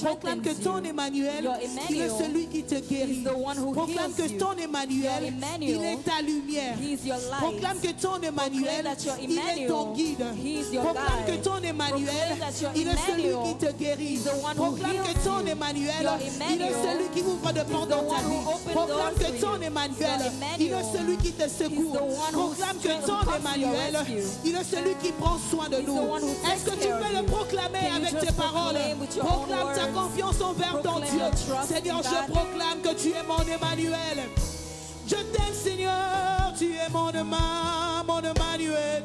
Proclame que ton Emmanuel, il est celui qui te guérit. Proclame que ton Emmanuel, il est ta lumière. Proclame que ton Emmanuel, il est ton guide. Proclame que ton Emmanuel, il est celui qui te guérit. Proclame que ton Emmanuel, il est celui qui ouvre de portes dans ta vie. Proclame que ton Emmanuel, il est celui qui te secoue. Proclame que ton Emmanuel, il est celui qui prend soin de nous. Est-ce que tu peux le proclamer avec tes paroles? Proclame ta confiance envers ton Dieu. Seigneur, je proclame que tu es mon Emmanuel. Je t'aime, Seigneur, tu es mon Emmanuel.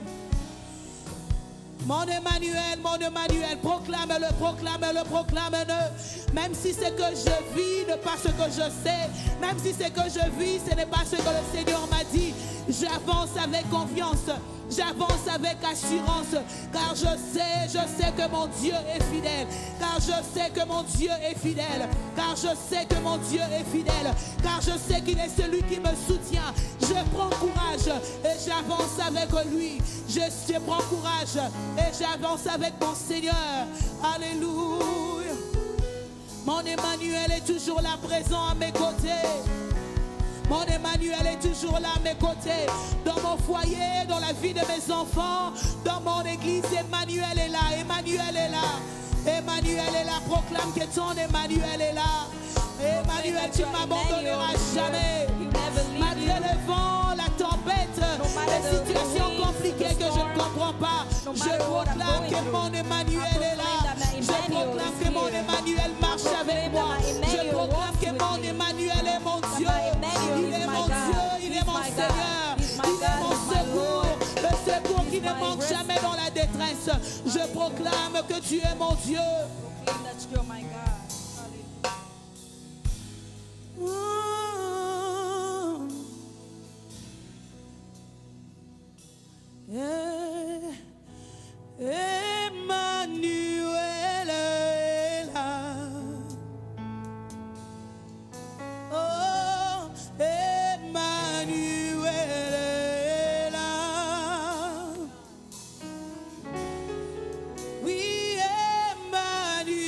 Mon Emmanuel, proclame-le, proclame-le, proclame-le. Même si ce que je vis n'est pas ce que je sais, même si ce que je vis, ce n'est pas ce que le Seigneur m'a dit, j'avance avec confiance, j'avance avec assurance, car je sais que mon Dieu est fidèle, car je sais que mon Dieu est fidèle, car je sais que mon Dieu est fidèle, car je sais qu'il est celui qui me soutient. Je prends courage et j'avance avec lui. Je prends courage et j'avance avec mon Seigneur. Alléluia. Mon Emmanuel est toujours là présent à mes côtés. Mon Emmanuel est toujours là à mes côtés. Dans mon foyer, dans la vie de mes enfants, dans mon église, Emmanuel est là. Emmanuel est là. Emmanuel est là. Proclame que ton Emmanuel est là. Emmanuel, tu ne m'abandonneras jamais. Malgré le vent, la tempête, les situations compliquées que je ne comprends pas, je proclame que mon Emmanuel est là. Je proclame que mon Emmanuel marche avec moi. Je proclame que mon Emmanuel est mon Dieu. Il est mon Dieu, il est mon Seigneur, il est mon secours, le secours qui ne manque jamais dans la détresse. Je proclame que tu es mon Dieu. Emmanuel est là. Oh, Emmanuel est là. Oui, Emmanuel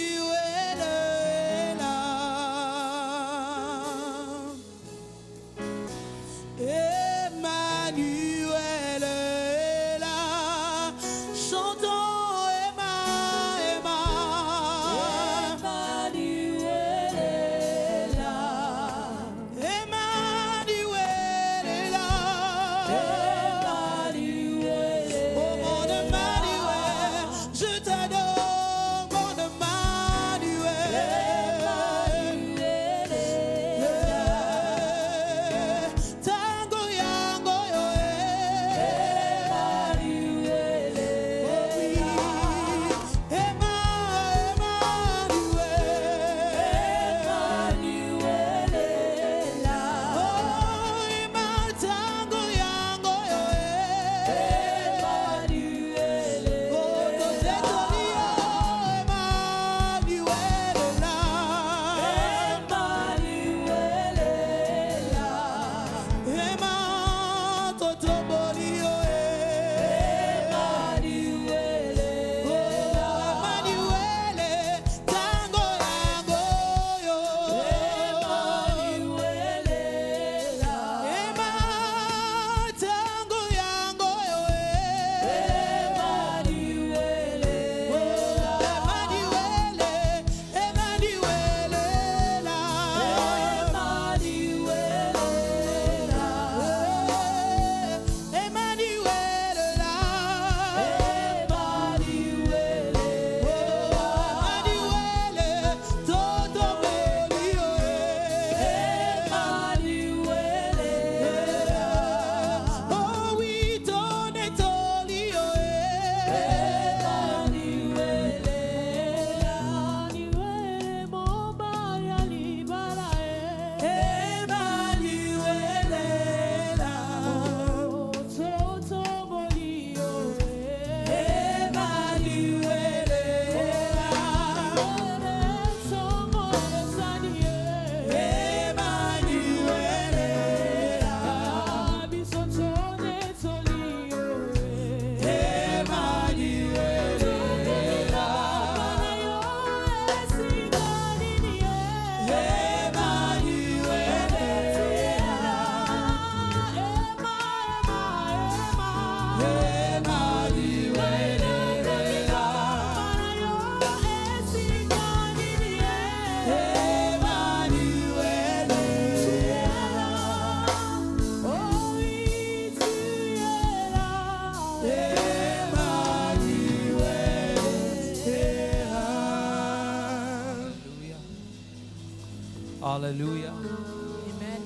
Alléluia. Amen.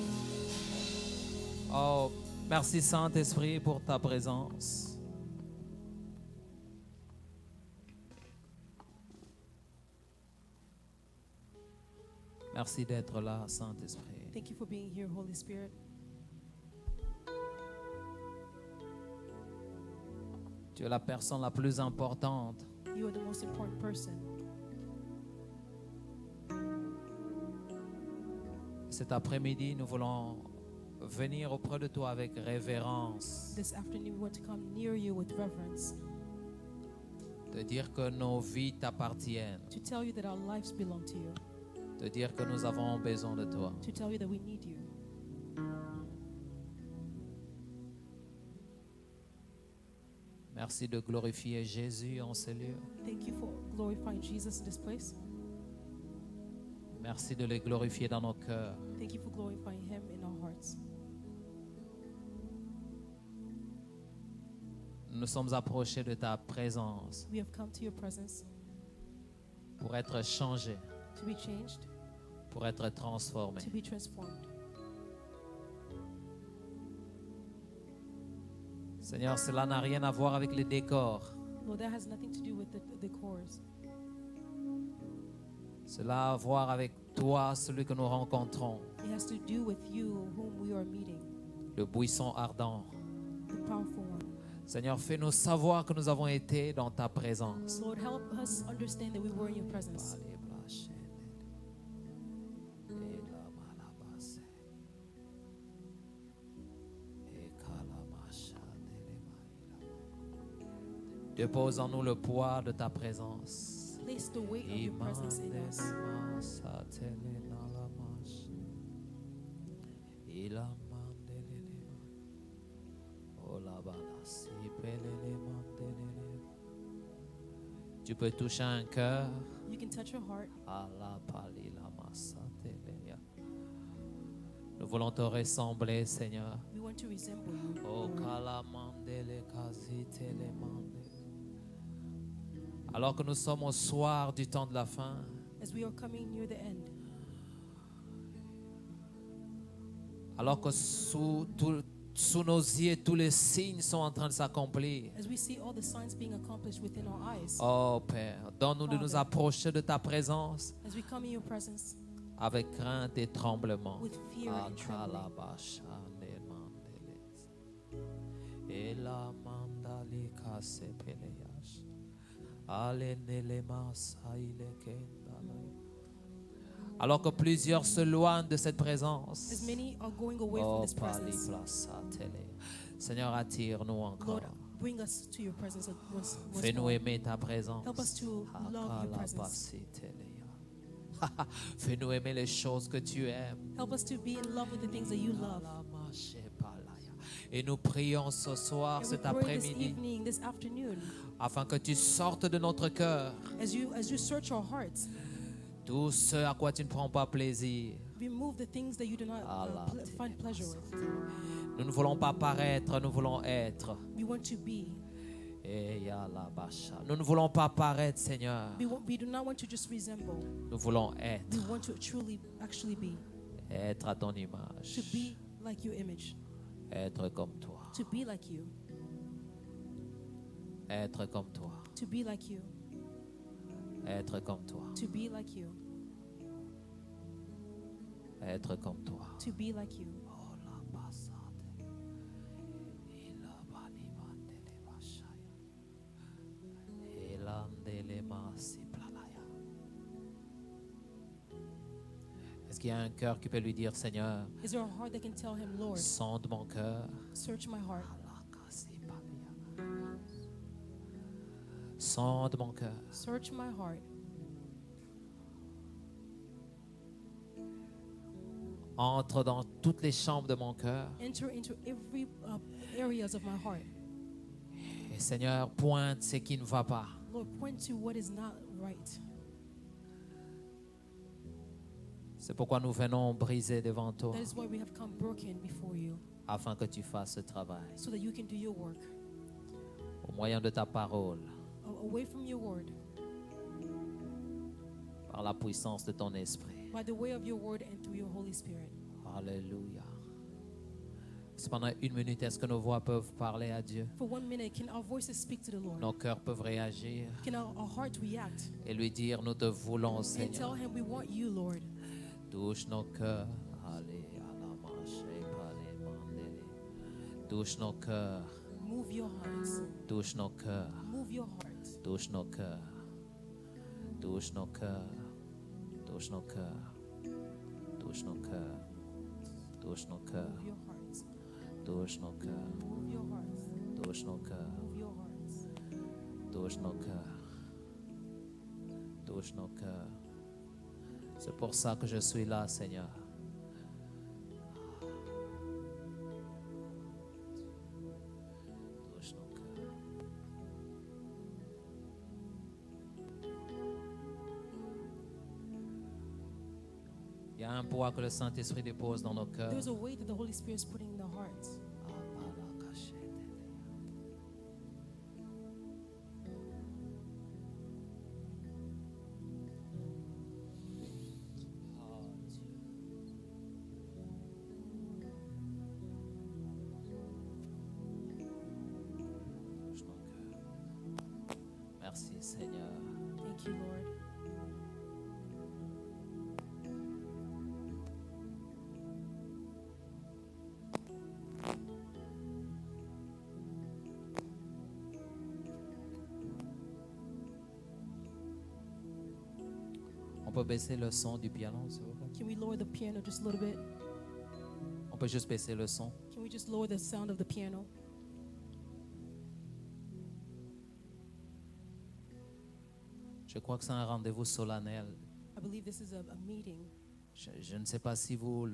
Oh, merci Saint-Esprit pour ta présence. Merci d'être là, Saint-Esprit. Thank you for being here, Holy Spirit. Tu es la personne la plus importante. You are the most important person. Cet après-midi, nous voulons venir auprès de toi avec révérence. This afternoon, we want to come near you with reverence, Te dire que nos vies t'appartiennent. to tell you that our lives belong to you, Te dire que nous avons besoin de toi. to tell you that we need you. Merci de glorifier Jésus en ces lieux. Thank you for glorifying Jesus in this place. Merci de le glorifier dans nos cœurs. Thank you for glorifying Him in our hearts. Nous nous sommes approchés de ta présence We have come to your presence pour être changés, to be changed, pour être transformés. to be transformed. Seigneur, cela n'a rien à voir avec les décors. Lord, that has nothing to do with the cores. Cela a à voir avec toi, celui que nous rencontrons, It has to do with you, whom we are meeting, le buisson ardent. the powerful one. Seigneur, fais-nous savoir que nous avons été dans ta présence. Lord, help us understand that we were in your presence. Dépose en nous le poids de ta présence. Place the weight of your presence in us. Tu peux toucher un cœur. You can touch your heart. Nous voulons te ressembler, Seigneur. We want to resemble you. Oh, Lord. kalamandele kazitele mande. Alors que nous sommes au soir du temps de la fin, As we are coming near the end, alors que sous nos yeux, tous les signes sont en train de s'accomplir. as we see all the signs being accomplished within our eyes, Oh Père, donne-nous de nous Father. approcher de ta présence as we come in your presence avec crainte et tremblement. with fear and trembling. Akalabashandemandeles. Elamandalikasepeleias. Alenelemasailekendalai. Alors que plusieurs se loignent de cette présence. As many are going away from Oh, this presence, paliplasatele. Seigneur, attire-nous encore. Lord, bring us to your presence once Fais-nous more. aimer ta présence. Help us to love your presence. Akalabasitelea. Fais-nous aimer les choses que tu aimes. Help us to be in love with the things that you love. Et nous prions ce soir, And we cet pray this après-midi, evening, this afternoon, afin que tu sortes de notre cœur as you search our hearts, tout ce à quoi tu ne prends pas plaisir. remove the things that you do not Allah, find pleasure with. Nous ne voulons pas paraître, nous voulons être. We want to be. Nous ne voulons pas paraître, Seigneur. We do not want to just resemble. Nous voulons être. We want to truly, actually be. Être à ton image. To be like your image. Être comme toi. To be like you. Être comme toi. To be like you. Être comme toi. To be like you. Être comme toi. To be like you. Est-ce qu'il y a un cœur qui peut lui dire, Seigneur, Is there a heart that can tell him, Lord, sonde mon cœur, search my heart. sonde mon cœur, Search my heart. entre dans toutes les chambres de mon cœur. Enter into every areas of my heart. Et Seigneur, pointe ce qui ne va pas. Lord, point to what is not right. C'est pourquoi nous venons briser devant toi, That is why we have come broken before you, afin que tu fasses ce travail. so that you can do your work. Au moyen de ta parole, Away from your word, par la puissance de ton esprit. by the way of your word and through your Holy Spirit. Alléluia. Pendant 1 minute, est-ce que nos voix peuvent parler à Dieu? For 1 minute, can our voices speak to the Lord? Nos cœurs peuvent réagir Can our hearts react et lui dire, nous te voulons, and Seigneur. tell him we want you, Lord? Touche nos cœurs. Allez, à la marche, allez, mandele. Touche nos cœurs. Move your hearts. Touche nos cœurs. Move your hearts. Touche nos cœurs. Touche nos cœurs. Touche nos cœurs. Touche nos cœurs. Touche nos cœurs. Move your hearts. Touche nos cœurs. Move your hearts. Touche nos cœurs. Move your hearts. Touche nos cœurs. Touche nos cœurs. C'est pour ça que je suis là, Seigneur. Touche nos cœurs. Il y a un poids que le Saint-Esprit dépose dans nos cœurs. There's a weight that the Holy Spirit is putting in the hearts. Merci, Seigneur. Thank you, Lord. On peut baisser le son du piano, s'il vous plaît? Can we lower the piano just a little bit? On peut juste baisser le son. Can we just lower the sound of the piano? Je crois que c'est un rendez-vous solennel. I believe this is a meeting. Je ne sais pas si vous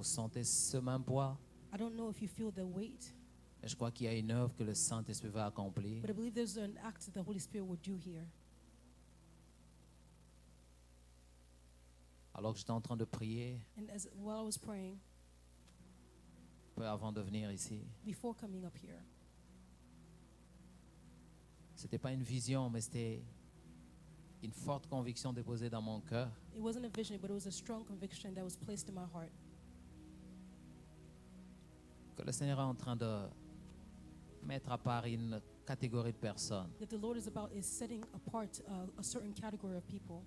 sentez ce même poids, I don't know if you feel the weight, mais je crois qu'il y a une œuvre que le Saint-Esprit va accomplir. but I believe there's an act that the Holy Spirit will do here. Alors que j'étais en train de prier, And while I was praying, peu avant de venir ici, before coming up here, c'était pas une vision, mais c'était une forte conviction déposée dans mon cœur. it wasn't a vision, but it was a strong conviction that was placed in my heart. Que le Seigneur est en train de mettre à part une catégorie de personnes That the Lord is setting apart a certain category of people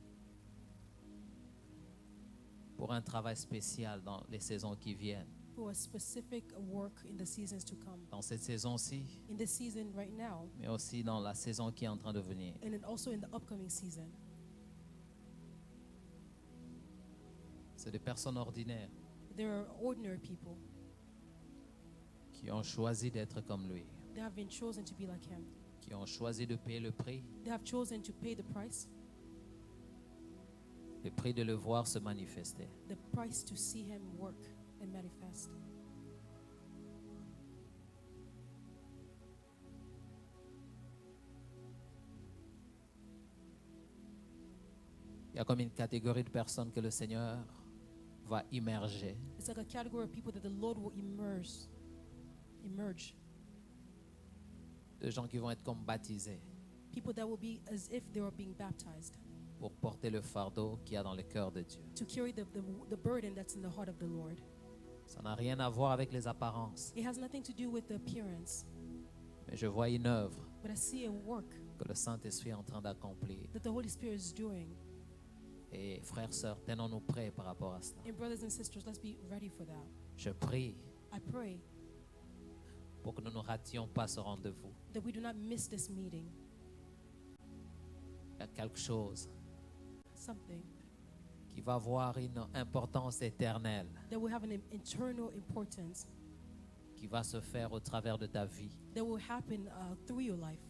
pour un travail spécial dans les saisons qui viennent. for a specific work in the seasons to come. Dans cette saison-ci, In this season right now, mais aussi dans la saison qui est en train de venir. and then also in the upcoming season. C'est des personnes ordinaires There are ordinary people qui ont choisi d'être comme lui, that have been chosen to be like him. qui ont choisi de payer le prix to pay the price de le voir se manifester. to see him work and manifest. Il y a comme une catégorie de personnes que le Seigneur va immerger. It's like a category of people that the Lord will emerge. De gens qui vont être comme baptisés People that will be as if they were being baptized pour porter le fardeau qu'il y a dans le cœur de Dieu. to carry the burden that's in the heart of the Lord. Ça n'a rien à voir avec les apparences, It has nothing to do with the appearance, mais je vois une œuvre but I see a work que le Saint-Esprit est en train d'accomplir. that the Holy Spirit is doing. Et frères, sœurs, tenons-nous prêts par rapport à cela. And brothers and sisters, let's be ready for that. Je prie I pray pour que nous ne rations pas ce rendez-vous. that we do not miss this meeting. Il y a quelque chose Something qui va avoir une importance éternelle, that will have an internal importance qui va se faire au travers de ta vie. that will happen through your life.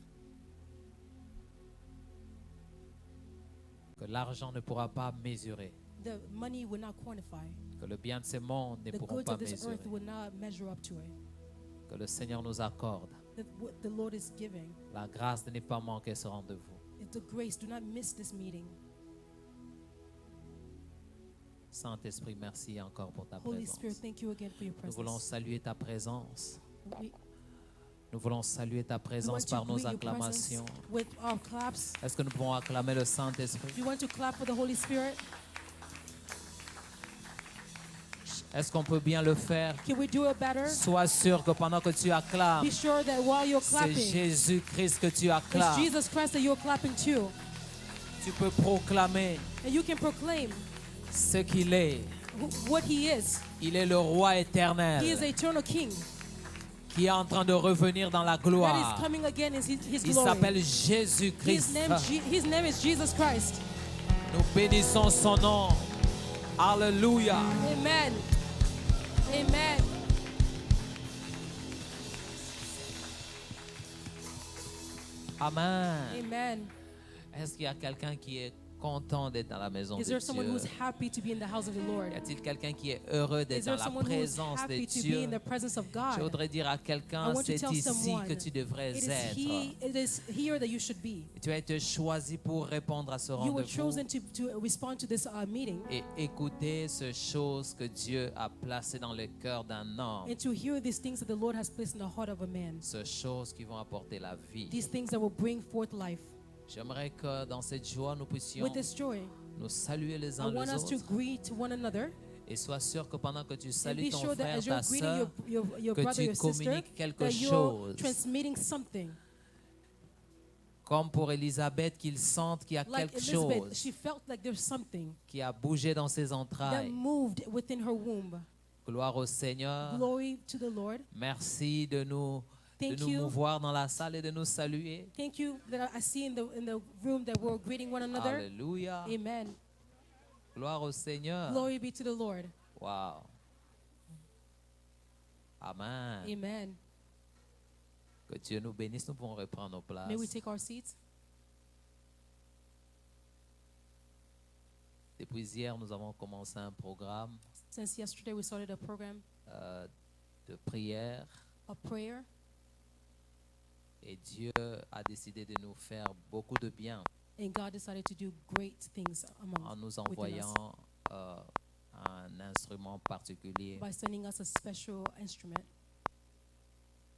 Que l'argent ne pourra pas mesurer. The money will not quantify. Que le bien de ce monde ne The pourra goods pas of this mesurer. earth will not measure up to it. Que le Seigneur nous accorde That what the Lord is giving, la grâce de ne pas manquer ce rendez-vous. it's the grace. Do not miss this meeting. Saint-Esprit, merci encore pour ta Holy Spirit, présence. thank you again for your Nous voulons presence. saluer ta présence. We, Nous voulons saluer ta We présence want to par nos greet your presence acclamations. with our claps. Est-ce que nous pouvons acclamer le Saint-Esprit? We want to clap for the Holy Spirit. Est-ce qu'on peut bien le faire? Can we do it better? Sois sûr que pendant que tu acclames, Be sure that while you're c'est clapping, Jésus-Christ que tu it's acclames. Jesus Christ that you're clapping to. Tu peux proclamer And you can proclaim ce qu'il est. what he is. Il est le roi He is éternel the eternal King qui est en train de revenir dans la that gloire. is coming again in his Il glory. s'appelle His Jésus-Christ. name is Jesus Christ. Nous bénissons son nom. Alléluia. Amen. Amen. Amen. Amen. Est-ce qu'il y a quelqu'un qui est content d'être dans la maison Is de there someone Dieu? who's happy to be in the house of the Lord? Y a-t-il quelqu'un qui est heureux Is d'être there dans la someone who's présence de happy to be Dieu? in the presence of Je God? voudrais dire à I quelqu'un, want to c'est tell ici someone, que tu devrais It être. is here that you should be. Tu as été choisi pour répondre à ce You were rendez-vous chosen to respond to this meeting et écouter ces choses que Dieu a placées dans le cœur d'un homme. and to hear these things that the Lord has placed in the heart of a man. Ces choses qui vont apporter la vie. These things that will bring forth life. J'aimerais que dans cette joie, nous puissions With this joy, nous saluer les I uns want les us to autres. greet one another Et sois sûr que pendant que tu and salues be ton sure that frère, as you're ta greeting soeur, your que brother, tu your sister, communiques quelque that you're chose. transmitting something. Comme pour Élisabeth, qu'il sente qu'il y a Like quelque Elizabeth, chose she felt like there's something qui a bougé dans ses that entrailles. moved within her womb. Gloire au Seigneur. Glory to the Lord. Merci de nous Thank you. mouvoir dans la salle et de nous saluer. Thank you that I see in the room that we're greeting one another. Alléluia. Amen. Gloire au Seigneur. Glory be to the Lord. Wow. Amen. Amen. Que Dieu nous bénisse. Nous pouvons reprendre nos places. May we take our seats? Depuis hier, nous avons commencé un programme Since yesterday we started a program de prière of prayer, et Dieu a décidé de nous faire beaucoup de bien and God decided to do great things en nous within us envoyant un instrument particulier. by sending us a special instrument.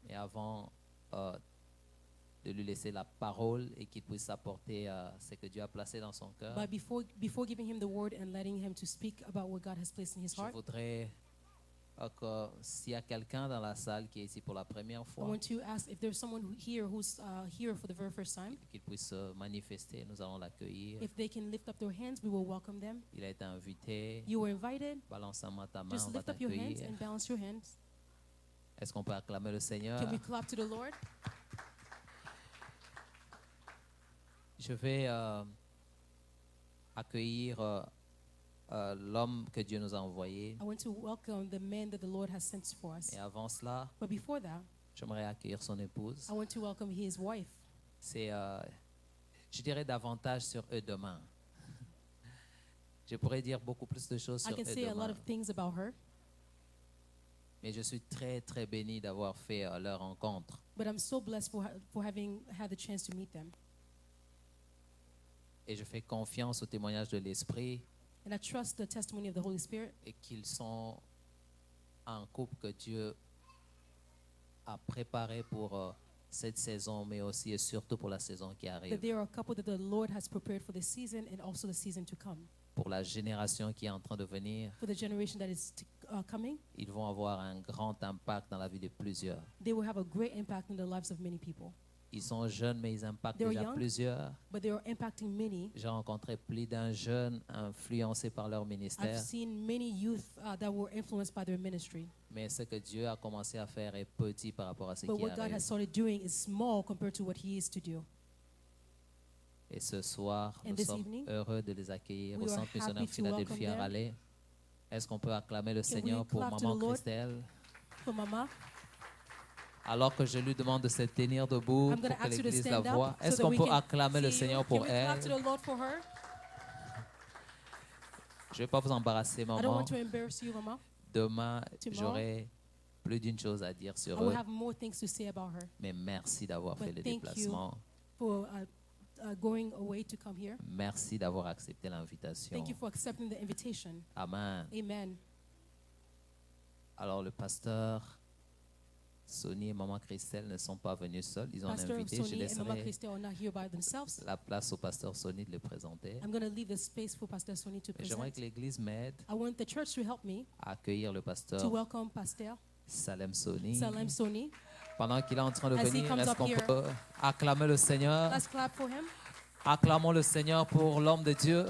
Et avant de lui laisser la parole et qu'il puisse apporter ce que Dieu a placé dans son cœur, But before giving him the word and letting him to speak about what God has placed in his je heart, voudrais que s'il y a quelqu'un dans la salle qui est ici pour la première I fois, want to ask if there's someone who's here for the very first time, qu'il puisse se manifester. Nous allons l'accueillir. if they can lift up their hands, we will welcome them. Il a été invité. You were invited. Balance-moi ta main, Just on va lift up your hands t'accueillir. and balance your hands. Est-ce qu'on peut acclamer le Seigneur? Can we clap to the Lord? Je vais accueillir l'homme que Dieu nous a envoyé. I want to welcome the man that the Lord has sent for us. Et avant cela, But before that, j'aimerais accueillir son épouse. I want to welcome his wife. C'est, je dirais, davantage sur eux demain. Je pourrais dire beaucoup plus de choses I sur can eux say a lot demain. of things about her, Mais je suis très, très béni d'avoir fait leur rencontre. but I'm so blessed for having had the chance to meet them. Et je fais confiance au témoignage de l'Esprit And I trust the testimony of the Holy Spirit et qu'ils sont un couple que Dieu a préparé pour cette saison, mais aussi et surtout pour la saison qui that arrive. they are a couple that the Lord has prepared for this season and also the season to come. Pour la génération qui est en train de venir, For the generation that is coming, ils vont avoir un grand impact dans la vie de plusieurs. they will have a great impact in the lives of many people. Ils sont jeunes, mais ils impactent They're déjà young. plusieurs. But they are impacting many. J'ai rencontré plus d'un jeune influencé par leur I've ministère. seen many youth that were influenced by their ministry. Mais ce que Dieu a commencé à faire est petit par rapport à ce But qui what God arrive. has started doing is small compared to what He is to do. Et ce soir, And nous this sommes evening, heureux de les accueillir we au are Centre missionnaire happy to welcome Philadelphie à them. Raleigh. Est-ce qu'on peut acclamer le Can we Seigneur pour clap to Maman the Lord? Christelle? For Mama, Alors que je lui demande de se tenir debout I'm pour going to que ask you to l'Église la stand voie. up so Est-ce that qu'on we peut can acclamer le see Seigneur you. pour Can we clap to elle? the Lord for her? Je ne vais pas vous embarrasser, I don't maman. want to embarrass you, Mama. Demain, Tomorrow, j'aurai plus d'une chose à dire I sur will eux. have more things to say about her. Mais merci d'avoir But fait le thank you. déplacement. For going away to come here. Merci d'avoir accepté l'invitation. Thank you for accepting the invitation. Amen. Amen. Alors le pasteur Sonny et Maman Christelle ne sont pas venus seuls. Ils ont un Pastor invité. Je Sonny and Mama laisserai Christelle are not here by themselves. la place au pasteur Sonny de le présenter. I'm going to leave the space for Pastor Sonny to Et j'aimerais present. que l'Église m'aide I want the church to help me à accueillir le to pasteur welcome Pastor Salem Sonny. Salem Sonny. Pendant qu'il est en train de As he venir, comes est-ce up qu'on here. peut acclamer le Seigneur? Let's clap for him. Acclamons le Seigneur pour l'homme de Dieu.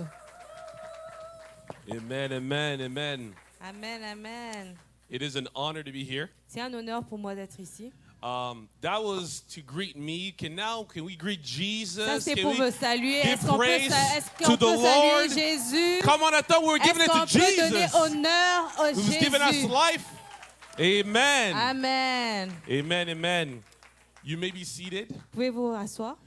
Amen, amen, amen. Amen, amen. It is an honor to be here. C'est un honneur pour moi d'être ici. That was to greet me. Can we greet Jesus? Ça, c'est Can pour we me saluer. give Est-ce qu'on peut, praise est-ce to qu'on the peut saluer Lord? Jésus? Come on, I thought we were giving Est-ce it qu'on to peut donner Jesus, honneur au who's given us Jésus? life. Amen. Amen. Amen, amen. You may be seated. Pouvez-vous asseoir?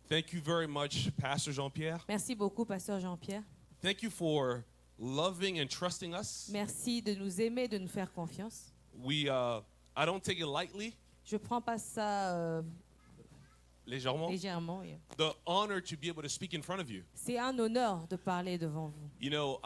Thank you very much, Pastor Jean-Pierre. Merci beaucoup, Pasteur Jean-Pierre. Thank you for loving and trusting us. Merci de nous aimer, de nous faire confiance. I don't take it lightly. Je ne prends pas ça Légèrement. légèrement. The honor to be able to speak in front of you. C'est un honneur de parler devant vous. You know,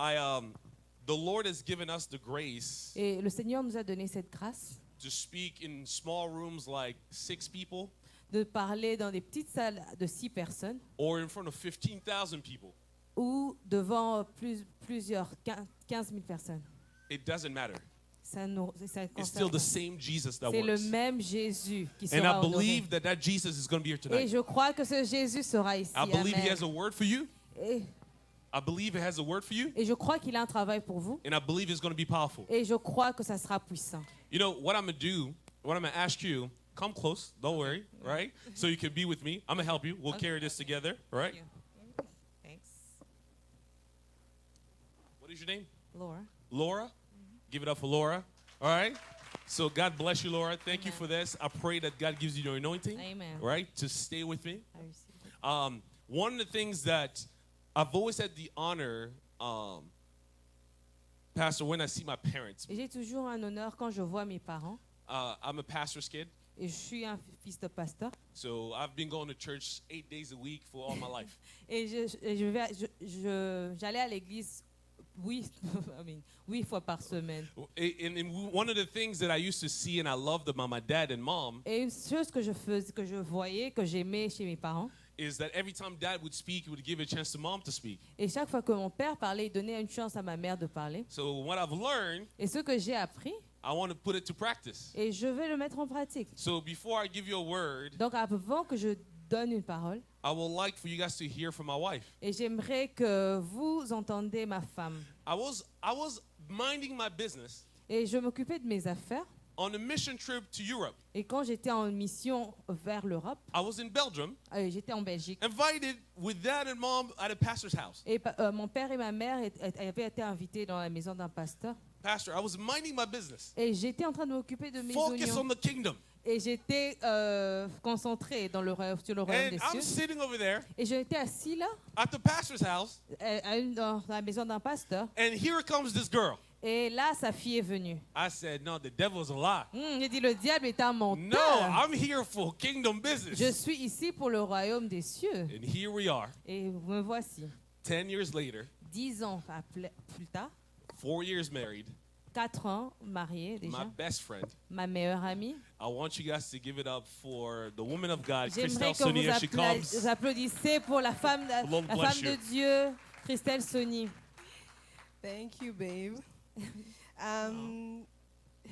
the Lord has given us the grace Et le Seigneur nous a donné cette grâce to speak in small rooms like 6 people de parler dans des petites salles de 6 personnes or in front of 15,000 people. ou devant plusieurs 15 000 personnes. It doesn't matter. Ça It's still the same Jesus that C'est le works. même Jésus qui And I sera honoré. believe that Jesus is going to be here Et tonight. je crois que ce Jésus sera ici. I believe he Amen. has a word for you. Et, I believe he has a word for you. et je crois qu'il a un travail pour vous. And I believe it's going to be powerful. Et je crois que ça sera puissant. You know, what I'm going to do, what I'm going to ask you, come close, don't worry, right? So you can be with me. I'm going to help you. We'll carry this together, right? Thanks. What is your name? Laura. Laura? Give it up for Laura. All right? So God bless you, Laura. Thank you for this. I pray that God gives you your anointing, Amen. right, to stay with me. I receive it. One of the things that I've always had the honor, Pastor, when I see my parents. Et j'ai toujours un honneur quand je vois mes parents. I'm a pastor's kid, Et je suis un fils de pasteur. so I've been going to church 8 days a week for all my life. Et j'allais à l'église 8 fois par semaine. And one of the things that I used to see and I loved about my dad and mom Et une chose que je voyais, que j'aimais chez mes parents, is that every time dad would speak, he would give a chance to mom to speak. et chaque fois que mon père parlait, il donnait une chance à ma mère de parler. So what I've learned, Et ce que j'ai appris, I want to put it to practice. et je vais le mettre en pratique. So before I give you a word, Donc avant que je donne une parole, I would like for you guys to hear from my wife. et j'aimerais que vous entendez ma femme. I was minding my business Et je m'occupais de mes affaires. on a mission trip to Europe. Et quand j'étais en mission vers l'Europe, I was in Belgium, j'étais en Belgique. invited with dad and mom at a pastor's house. Et mon père et ma mère avaient été invités dans la maison d'un pasteur. Pastor, I was minding my business, Et j'étais en train de m'occuper de mes focus oignons. on the kingdom. Et j'étais concentrée sur le royaume And des I'm cieux. sitting over there Et j'étais assis là, at the pastor's house, dans la maison d'un pasteur. and here comes this girl. Et là, sa fille est venue. I said, no, the devil's a lie. J'ai dit, le diable est un No, menteur. I'm here for kingdom business. Je suis ici pour le royaume des cieux. And here we are, Et me voici. 10 years later, 10 ans plus tard, 4 years married, 4 ans mariés my déjà, best friend. ma meilleure amie. I want you guys to give it up for the woman of God, J'aimerais Christelle que Sonny, vous as she comes. applaudissez pour la femme, Lord bless de you. Dieu, Christelle Sonny. Thank you, babe.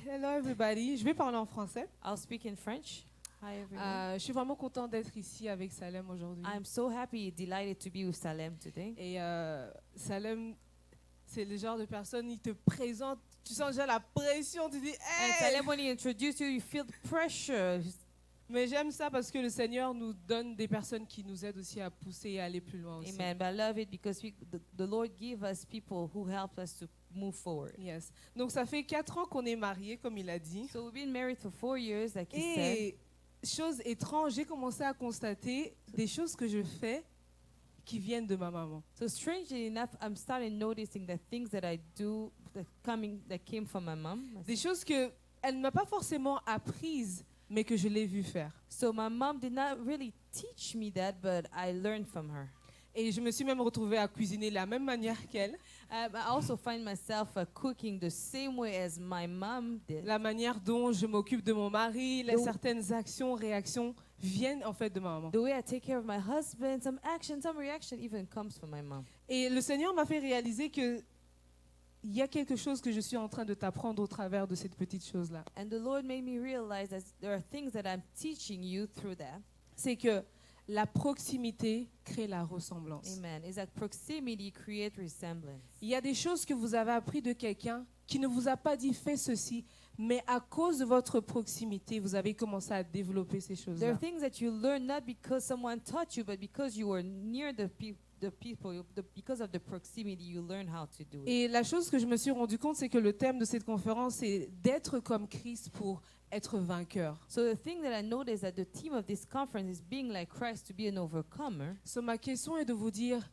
Hello, everybody. Je vais parler en français. I'll speak in French. Hi everyone. Je suis vraiment contente d'être ici avec Salem aujourd'hui. I'm so happy, delighted to be with Salem today. Et Salem, c'est le genre de personne, il te présente, tu sens déjà la pression, tu dis And hey! Salem, when he introduced you, you feel the pressure. Mais j'aime ça parce que le Seigneur nous donne des personnes qui nous aident aussi à pousser et à aller plus loin aussi. Amen. But I love it because the Lord give us people who help us to move forward. Yes. Donc ça fait 4 ans qu'on est mariés, comme il a dit. So we've been married for 4 years, like he said. Et chose étrange, j'ai commencé à constater des choses que je fais qui viennent de ma maman. So strangely enough, I'm starting noticing the things that I do that came from my mom. Des choses que elle ne m'a pas forcément apprises, mais que je l'ai vu faire. So my mom did not really teach me that, but I learned from her. Et je me suis même retrouvée à cuisiner de la même manière qu'elle, I also find myself cooking the same way as my mom did. la manière dont je m'occupe de mon mari, les certaines actions, réactions viennent en fait de ma maman. The way I take care of my husband, some action, some reaction even comes from my mom. Et le Seigneur m'a fait réaliser que il y a quelque chose que je suis en train de t'apprendre au travers de cette petite chose-là. And the Lord made me realize that there are things that I'm teaching you through that. C'est que la proximité crée la ressemblance. Amen. Is that proximity creates resemblance. Il y a des choses que vous avez appris de quelqu'un qui ne vous a pas dit fais ceci, mais à cause de votre proximité, vous avez commencé à développer ces There choses-là. are things that you learn not because someone taught you, but because you were near the people, because of the proximity, you learn how to do it. Et la chose que je me suis rendu compte, c'est que le thème de cette conférence est d'être comme Christ pour être vainqueur. So the thing that I noticed that the theme of this conference is being like Christ to be an overcomer. So, ma question est de vous dire,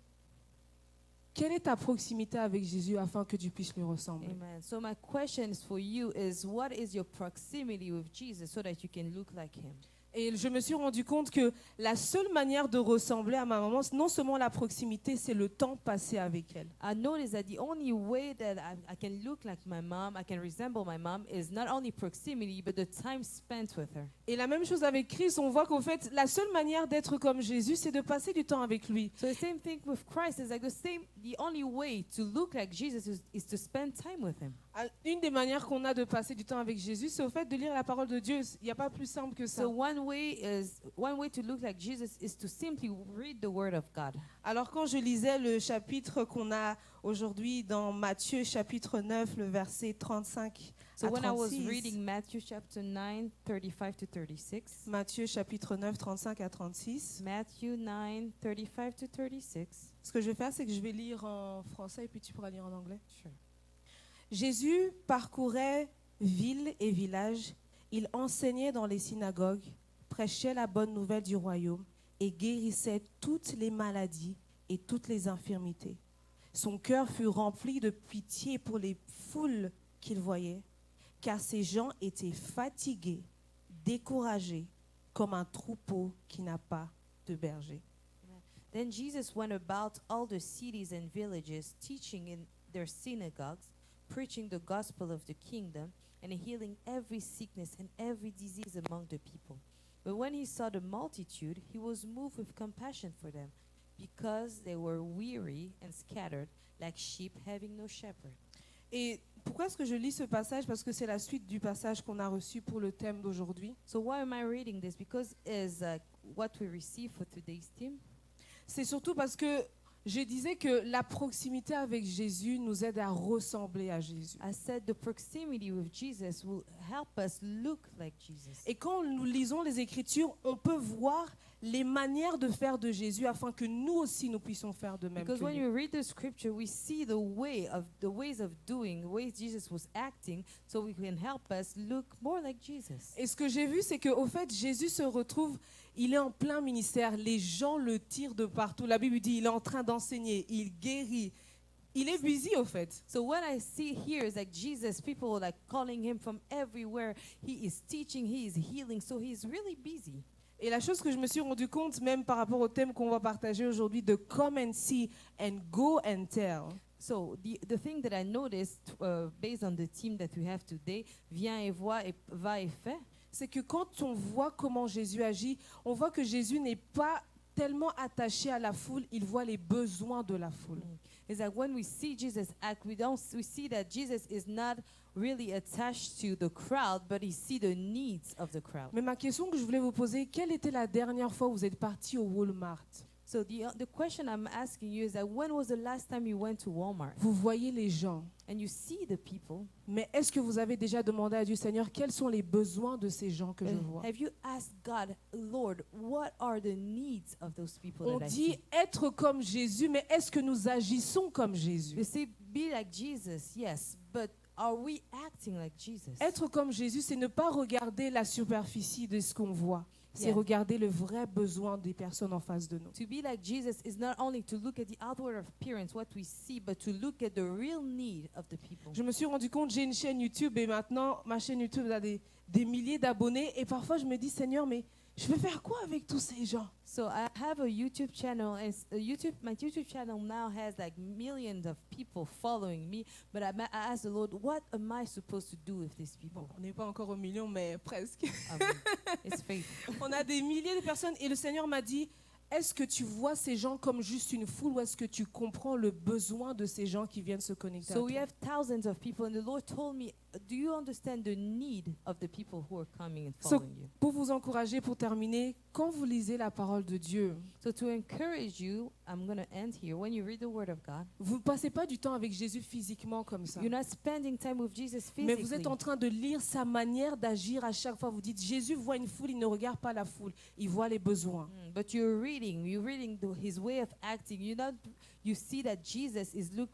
quelle est ta proximité avec Jésus afin que tu puisses lui ressembler? Amen. So my question for you is, what is your proximity with Jesus so that you can look like him? Et je me suis rendu compte que la seule manière de ressembler à ma maman, non seulement la proximité, c'est le temps passé avec elle. I noticed that the only way that I can look like my mom, I can resemble my mom, is not only proximity, but the time spent with her. Et la même chose avec Christ, on voit qu'en fait, la seule manière d'être comme Jésus, c'est de passer du temps avec lui. So the same thing with Christ is like the only way to look like Jesus is to spend time with him. Une des manières qu'on a de passer du temps avec Jésus, c'est au fait de lire la parole de Dieu. Il n'y a pas plus simple que ça. So one way to look like Jesus is to simply read the word of God. Alors quand je lisais le chapitre qu'on a aujourd'hui dans Matthieu chapitre 9, le verset 35 So à when I was 36, reading Matthew chapter 9, 35 to 36, Matthieu chapitre 9, 35 à 36, Matthew 9, 35 to 36. ce que je vais faire, c'est que je vais lire en français et puis tu pourras lire en anglais. Sure. Jésus parcourait villes et villages, il enseignait dans les synagogues, prêchait la bonne nouvelle du royaume et guérissait toutes les maladies et toutes les infirmités. Son cœur fut rempli de pitié pour les foules qu'il voyait, car ces gens étaient fatigués, découragés, comme un troupeau qui n'a pas de berger. Then Jesus went about all the cities and villages, teaching in their synagogues, preaching the gospel of the kingdom, and healing every sickness and every disease among the people. But when he saw the multitude, he was moved with compassion for them, because they were weary and scattered, like sheep having no shepherd. Et pourquoi est-ce que je lis ce passage? Parce que c'est la suite du passage qu'on a reçu pour le thème d'aujourd'hui. So why am I reading this? Because it's what we receive for today's theme. C'est surtout parce que je disais que la proximité avec Jésus nous aide à ressembler à Jésus. I said the proximity with Jesus will help us look like Jesus. Et quand nous lisons les Écritures, on peut voir les manières de faire de Jésus afin que nous aussi nous puissions faire de même. Because que when lui. we read the scripture, we see the ways of doing, the ways Jesus was acting, so we can help us look more like Jesus. Et ce que j'ai vu, c'est qu'au fait, Jésus se retrouve, il est en plein ministère, les gens le tirent de partout. La Bible dit, il est en train d'enseigner, il guérit. Il est busy au fait. So what I see here is like Jesus, people are like calling him from everywhere. He is teaching, he is healing, so he's really busy. Et la chose que je me suis rendu compte, même par rapport au thème qu'on va partager aujourd'hui, de come and see and go and tell. So the thing that I noticed based on the theme that we have today, viens et vois et va et fais, C'est que quand on voit comment Jésus agit, on voit que Jésus n'est pas tellement attaché à la foule, il voit les besoins de la foule. is that when we see Jesus act, we see that Jesus is not really attached to the crowd, but he see the needs of the crowd. Mais ma question que je voulais vous poser, quelle était la dernière fois où vous êtes parti au Walmart? So the question I'm asking you is that when was the last time you went to Walmart Vous voyez les gens, and you see the people? mais est-ce que vous avez déjà demandé à Dieu, Seigneur, quels sont les besoins de ces gens que je vois? Have you asked God, Lord, what are the needs of those people On that I dit see? être comme Jésus, mais est-ce que nous agissons comme Jésus? You say, be like Jesus, yes, but are we acting like Jesus? Être comme Jésus, c'est ne pas regarder la superficie de ce qu'on voit. C'est Yeah. regarder le vrai besoin des personnes en face de nous. To be like Jesus is not only to look at the outward appearance, what we see, but to look at the real need of the people. Je me suis rendu compte, j'ai une chaîne YouTube et maintenant, ma chaîne YouTube a des milliers d'abonnés. Et parfois, je me dis, Seigneur, mais je vais faire quoi avec tous ces gens? So I have a YouTube channel, and my YouTube channel now has like millions of people following me. But I asked the Lord, what am I supposed to do with these people? Bon, on n'est pas encore au million, mais presque. It's faith. On a des milliers de personnes et le Seigneur m'a dit, est-ce que tu vois ces gens comme juste une foule ou est-ce que tu comprends le besoin de ces gens qui viennent se connecter So à we toi? have thousands of people, and the Lord told me, do you understand the need of the people who are coming and So, following you? pour vous encourager, pour terminer, quand vous lisez la parole de Dieu, So to encourage you, I'm going to end here. When you read the Word of God, vous ne passez pas du temps avec Jésus physiquement comme ça. you're not spending time with Jesus Mais physically. vous êtes en train de lire sa manière d'agir à chaque fois. Vous dites, Jésus voit une foule, il ne regarde pas la foule, il voit les besoins. But you're reading his way of acting. You see that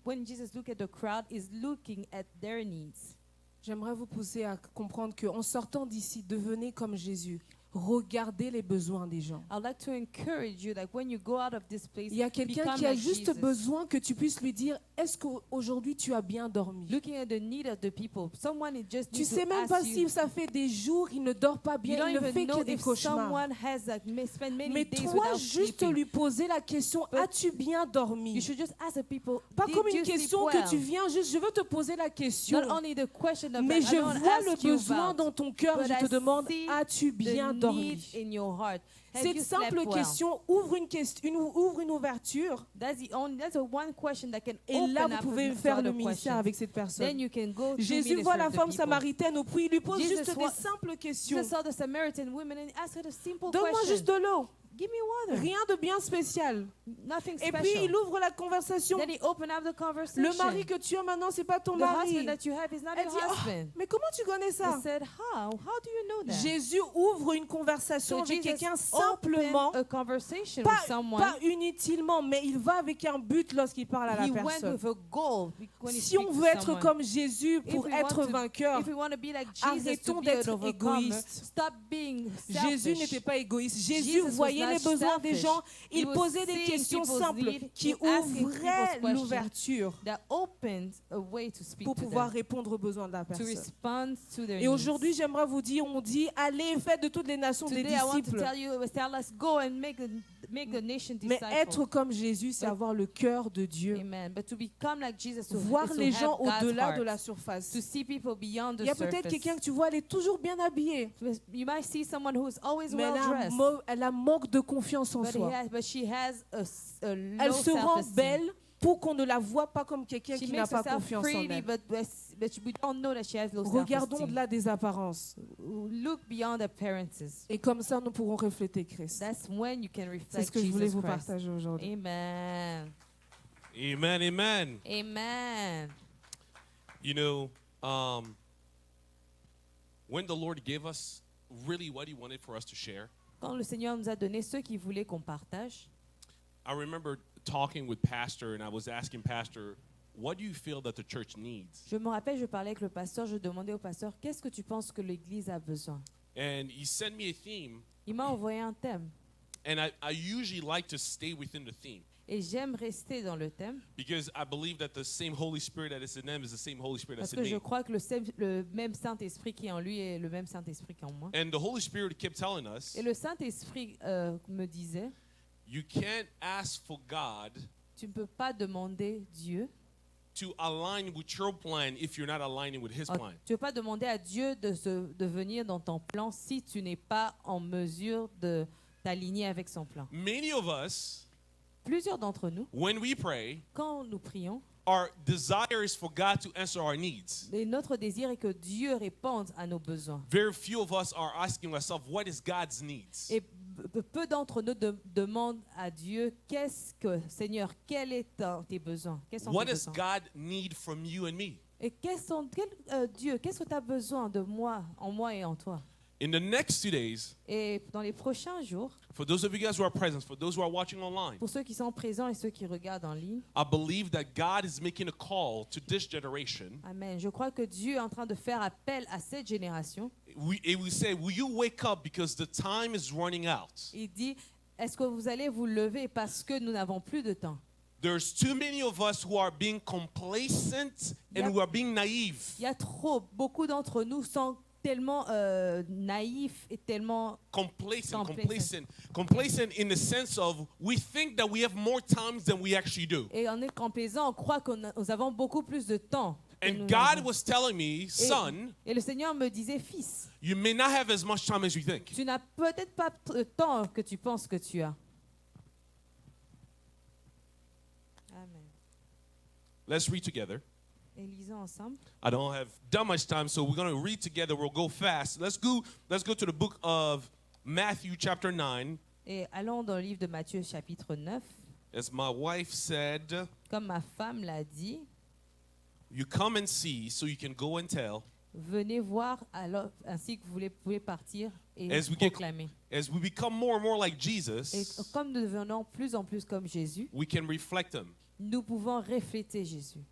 when Jesus look at the crowd, is looking at their needs. J'aimerais vous pousser à comprendre qu'en sortant d'ici, devenez comme Jésus. Regardez les besoins des gens. I'd like to encourage you that when you go out of this place, Il y a quelqu'un become qui a like juste Jesus. besoin que tu puisses lui dire, est-ce qu'aujourd'hui tu as bien dormi? Looking at the need of the people. Someone is just Tu need to sais même ask pas you. si ça fait des jours, il ne dort pas You bien, don't il ne fait even know que des if cauchemars. someone has spent many Mais days toi, without juste sleeping. lui poser la question, But as-tu bien You dormi? should just ask the people, Pas did comme you une sleep question well? que tu viens juste, je veux te poser la question. Not only the question of Mais that, je I don't vois ask le you besoin about, dans ton cœur et but je te I demande, see as-tu bien the dormi? need in your heart. Have Cette you simple slept well? question ouvre une ouverture That's the one question that can et open là vous up pouvez to faire other le ministère questions. avec cette personne. Then you can go to Jésus voit la minister to femme people. samaritaine au puits, il lui pose Jesus juste wa- des simples questions. Jesus saw the Samaritan woman and asked her a simple Donne-moi question. juste de l'eau, Give me water. rien de bien spécial. Nothing Et special. puis il ouvre la conversation. Then he opened up the conversation. Le mari que tu as maintenant, c'est pas ton the mari. husband that you have is not Elle your dit, oh, husband. mais comment tu connais ça? He said, how do you know that? Jésus ouvre une conversation So avec Jesus quelqu'un opened simplement, a conversation pas, with someone. pas inutilement, mais il va avec un but lorsqu'il parle à la He went personne. with a goal when he Si on speaks veut to être someone. comme Jésus pour If we être want to- vainqueur, If we want to be like Jesus arrêtons to be d'être an overcomer, égoïstes. stop being Jésus selfish. n'était pas égoïste. Jésus Jesus was voyait not les besoins des selfish. gens. Il He was posait des seeing questions people's simples need. qui He asking ouvraient people's questions. l'ouverture That opened a way to speak pour to pouvoir them, répondre aux besoins de la to personne. respond to their Et needs. aujourd'hui, j'aimerais vous dire, on dit, allez, faites de toutes les nations des Today I want to disciples. tell us go and make the nation Mais disciple. être comme Jésus, c'est avoir le cœur de Dieu. Amen. But to become like Jesus, to, Voir is to les have gens God's au-delà heart, de la surface. to see people beyond the Il y a peut-être surface. quelqu'un que tu vois, elle est toujours bien habillée, You might see someone who is always mais well dressed, elle a manque de confiance en soi. but she has a Elle low se rend self-esteem. belle pour qu'on ne la voie pas comme quelqu'un She qui n'a makes pas herself confiance en pretty, elle. but we don't know that she has low Regardons self-esteem. au-delà des apparences. Look beyond appearances. Et comme ça, nous pourrons refléter Christ. That's when you can C'est reflect ce que je voulais Jesus vous Christ. partager aujourd'hui. Amen. Amen, amen. Amen. You know, when the Lord gave us really what He wanted for us to share, Quand le Seigneur nous a donné ce qu'il voulait qu'on partage, I remember talking with Pastor and I was asking Pastor, what do you feel that the church needs? je me rappelle, je parlais avec le pasteur, je demandais au pasteur, qu'est-ce que tu penses que l'Église a besoin? And he sent me a theme, Il m'a envoyé un thème and I usually like to stay within the theme et j'aime rester dans le thème because I believe that the same Holy Spirit that is in them is the same Holy Spirit parce that's in que je me. crois que le même Saint-Esprit qui est en lui est le même Saint-Esprit qui est en moi. And the Holy Spirit kept telling us, Et le Saint-Esprit me disait, you can't ask for God tu ne peux pas demander Dieu, to align with your plan if you're not aligning with His plan. tu ne peux pas demander à Dieu de venir dans ton plan si tu n'es pas en mesure de t'aligner avec son plan. Many of us, Plusieurs d'entre nous, when we pray, quand nous prions, our desire is for God to answer our needs. et notre désir est que Dieu réponde à nos besoins. Very few of us are asking ourselves, what is God's needs? Et peu d'entre nous demandent à Dieu, Seigneur, quels sont tes besoins? Quels sont What tes does besoins? God need from you and me? Et Dieu, qu'est-ce que tu as besoin de moi, en moi et en toi? In the next 2 days, Et dans les prochains jours, for those of you guys who are present, for those who are watching online, pour ceux qui sont présents et ceux qui regardent en ligne, I believe that God is making a call to this generation. Amen. Je crois que Dieu est en train de faire appel à cette génération. And we say, will you wake up because the time is running out? Il dit, est-ce que vous allez vous lever parce que nous n'avons plus de temps? There's too many of us who are being complacent and Yep. who are being naive. Il y a beaucoup d'entre nous sont tellement naïfs et tellement Complacent Complacent. in the sense of we think that we have more times than we actually do. et on est complaisant, on croit que nous avons beaucoup plus de temps. que And nous God n'avons. was telling me, son, Et le Seigneur me disait, fils, you may not have as much time as you think. tu n'as peut-être pas le temps que tu penses que tu as. Amen. Let's read together. Et lisons ensemble. I don't have that much time, so we're going to read together. We'll go fast. Let's go to the book of Matthew chapter 9. Et allons dans le livre de Matthieu chapitre 9. As my wife said, Comme ma femme l'a dit, you come and see so you can go and tell. venez voir alors, ainsi que vous pouvez partir et As we get- proclamer. As we become more and more like Et Jesus, comme nous devenons plus en plus comme Jésus, we can reflect him. nous pouvons refléter Jésus.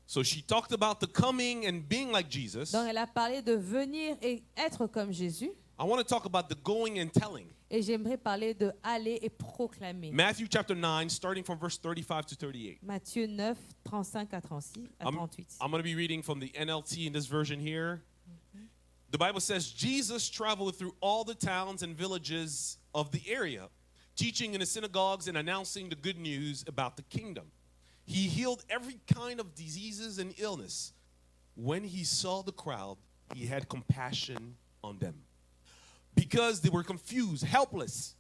So she talked about the coming and being like Jesus. Donc elle a parlé de venir et être comme Jésus. I want to talk about the going and telling. Et j'aimerais parler de aller et proclamer. Matthew chapter 9, starting from verse 35 to 38. Matthieu 9, 35 à 36, à 38. I'm going to be reading from the NLT in this version here. The Bible says, Jesus traveled through all the towns and villages of the area, teaching in the synagogues and announcing the good news about the kingdom. He healed every kind of diseases and illness. When he saw the crowd, he had compassion on them, because they were confused, helpless,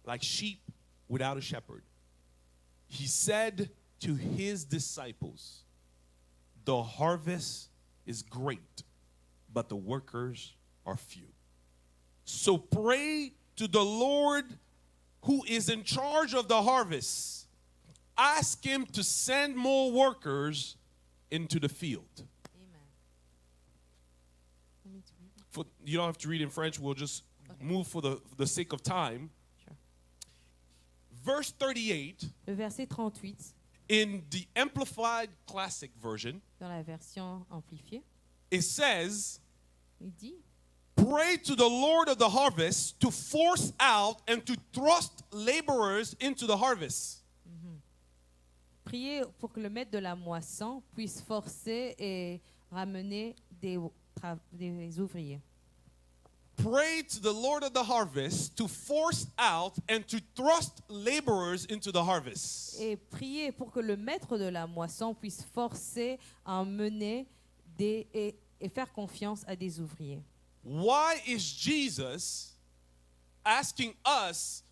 like sheep without a shepherd. He said to his disciples, the harvest is great, but the workers are few. So pray to the Lord who is in charge of the harvest. Ask him to send more workers into the field. You don't have to read in French. We'll just move for the sake of time. Sure. Verse 38 Le verset 38, in the Amplified Classic version, dans la version amplifiée, it says, il dit pray to the Lord of the harvest to force out and to thrust laborers into the harvest. priez pour que le maître de la moisson puisse forcer et ramener des ouvriers. Pray to the Lord of the harvest to force out and to thrust laborers into the harvest. Et priez pour que le maître de la moisson puisse forcer à emmener et faire confiance à des ouvriers. Why is Jesus asking us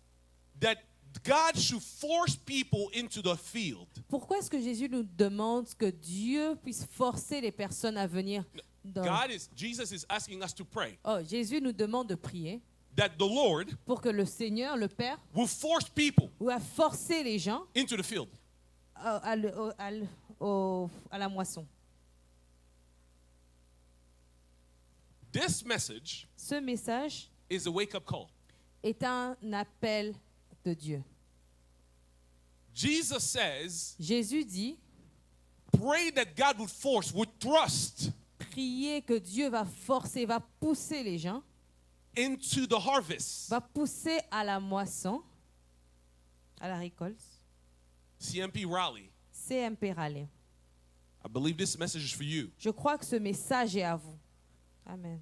that God should force people into the field? Pourquoi est-ce que Jésus nous demande que Dieu puisse forcer les personnes à venir dans... Jesus is asking us to pray Oh, Jésus nous demande de prier that the Lord pour que le Seigneur, le Père, will force people va forcer les gens into the field. à la moisson. This message Ce message is a wake-up call. est un appel de Dieu. Jesus says, Jésus dit, pray that God would thrust priez que Dieu va forcer, va pousser les gens, into the harvest. va pousser à la moisson, à la récolte. CMP Raleigh, CMP Raleigh. I believe this message is for you. Je crois que ce message est à vous. Amen.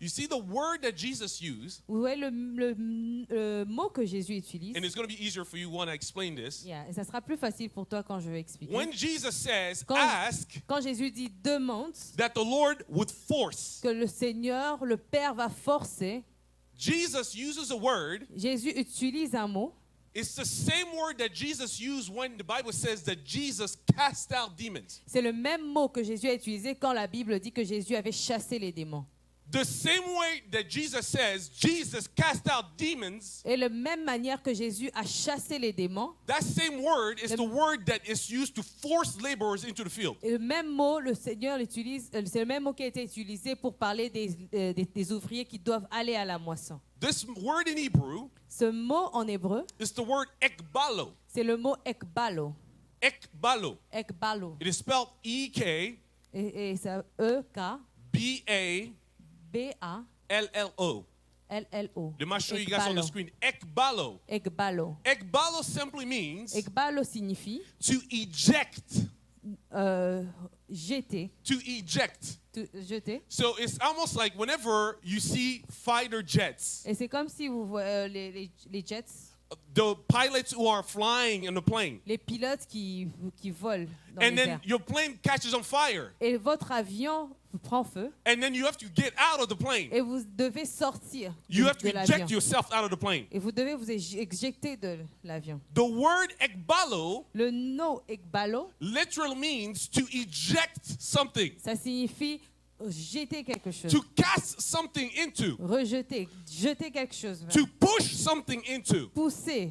You see the word that Jesus used, Vous voyez le mot que Jésus utilise. and it's going to be easier for you when I explain this. Yeah, et ça sera plus facile pour toi quand je vais expliquer. When Jesus says, Quand- ask Quand Jésus dit demande, that the Lord would force, que le Seigneur, le Père va forcer, Jesus uses a word. Jésus utilise un mot. It's the same word that Jesus used when the Bible says that Jesus cast out demons. C'est le même mot que Jésus a utilisé quand la Bible dit que Jésus avait chassé les démons. The same way that Jesus says Jesus cast out demons, Et de la même manière que Jésus a chassé les démons, that same word is the word that is used to force laborers into the field. et le même mot, le Seigneur l'utilise, c'est le même mot qui a été utilisé pour parler des ouvriers qui doivent aller à la moisson. This word in Hebrew Ce mot en hébreu, is the word ekbalo. c'est le mot ekbalo. Ekbalo. Ekbalo. It is spelled E-K-B-A-L-L-O. Et ça E-K-B-A-L-L-O. Let me show you guys on the screen. Ekbalo. Ekbalo. Ekbalo simply means Ekbalo signifie to eject. jeter. To eject. jeter. So it's almost like whenever you see fighter jets, Et c'est comme si vous voyez les jets, the pilots who are flying in the plane, les pilotes qui volent dans and les then airs. your plane catches on fire, Et votre avion prend feu and then you have to get out of the plane. et vous devez sortir You have de to l'avion. eject yourself out of the plane. Et vous devez vous éjecter de l'avion. The word ekbalo Le nom ekbalo, literally means to eject something, ça signifie jeter quelque chose. to cast something into, Rejeter, jeter quelque chose. to push something into. Pousser.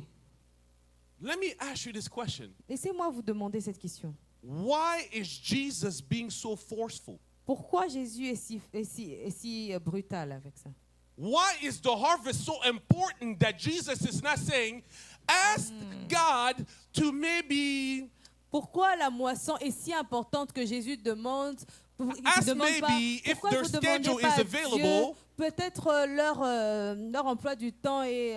Let me ask you this question. Laissez-moi vous demander cette question. Why is Jesus being so forceful? Pourquoi Jésus est si brutal avec ça? Why is the harvest so important that Jesus is not saying, ask God to maybe, Pourquoi la moisson est si importante que Jésus demande il Ask demande pas, maybe if pourquoi their vous demandez schedule pas is à available. Dieu, peut-être leur emploi du temps est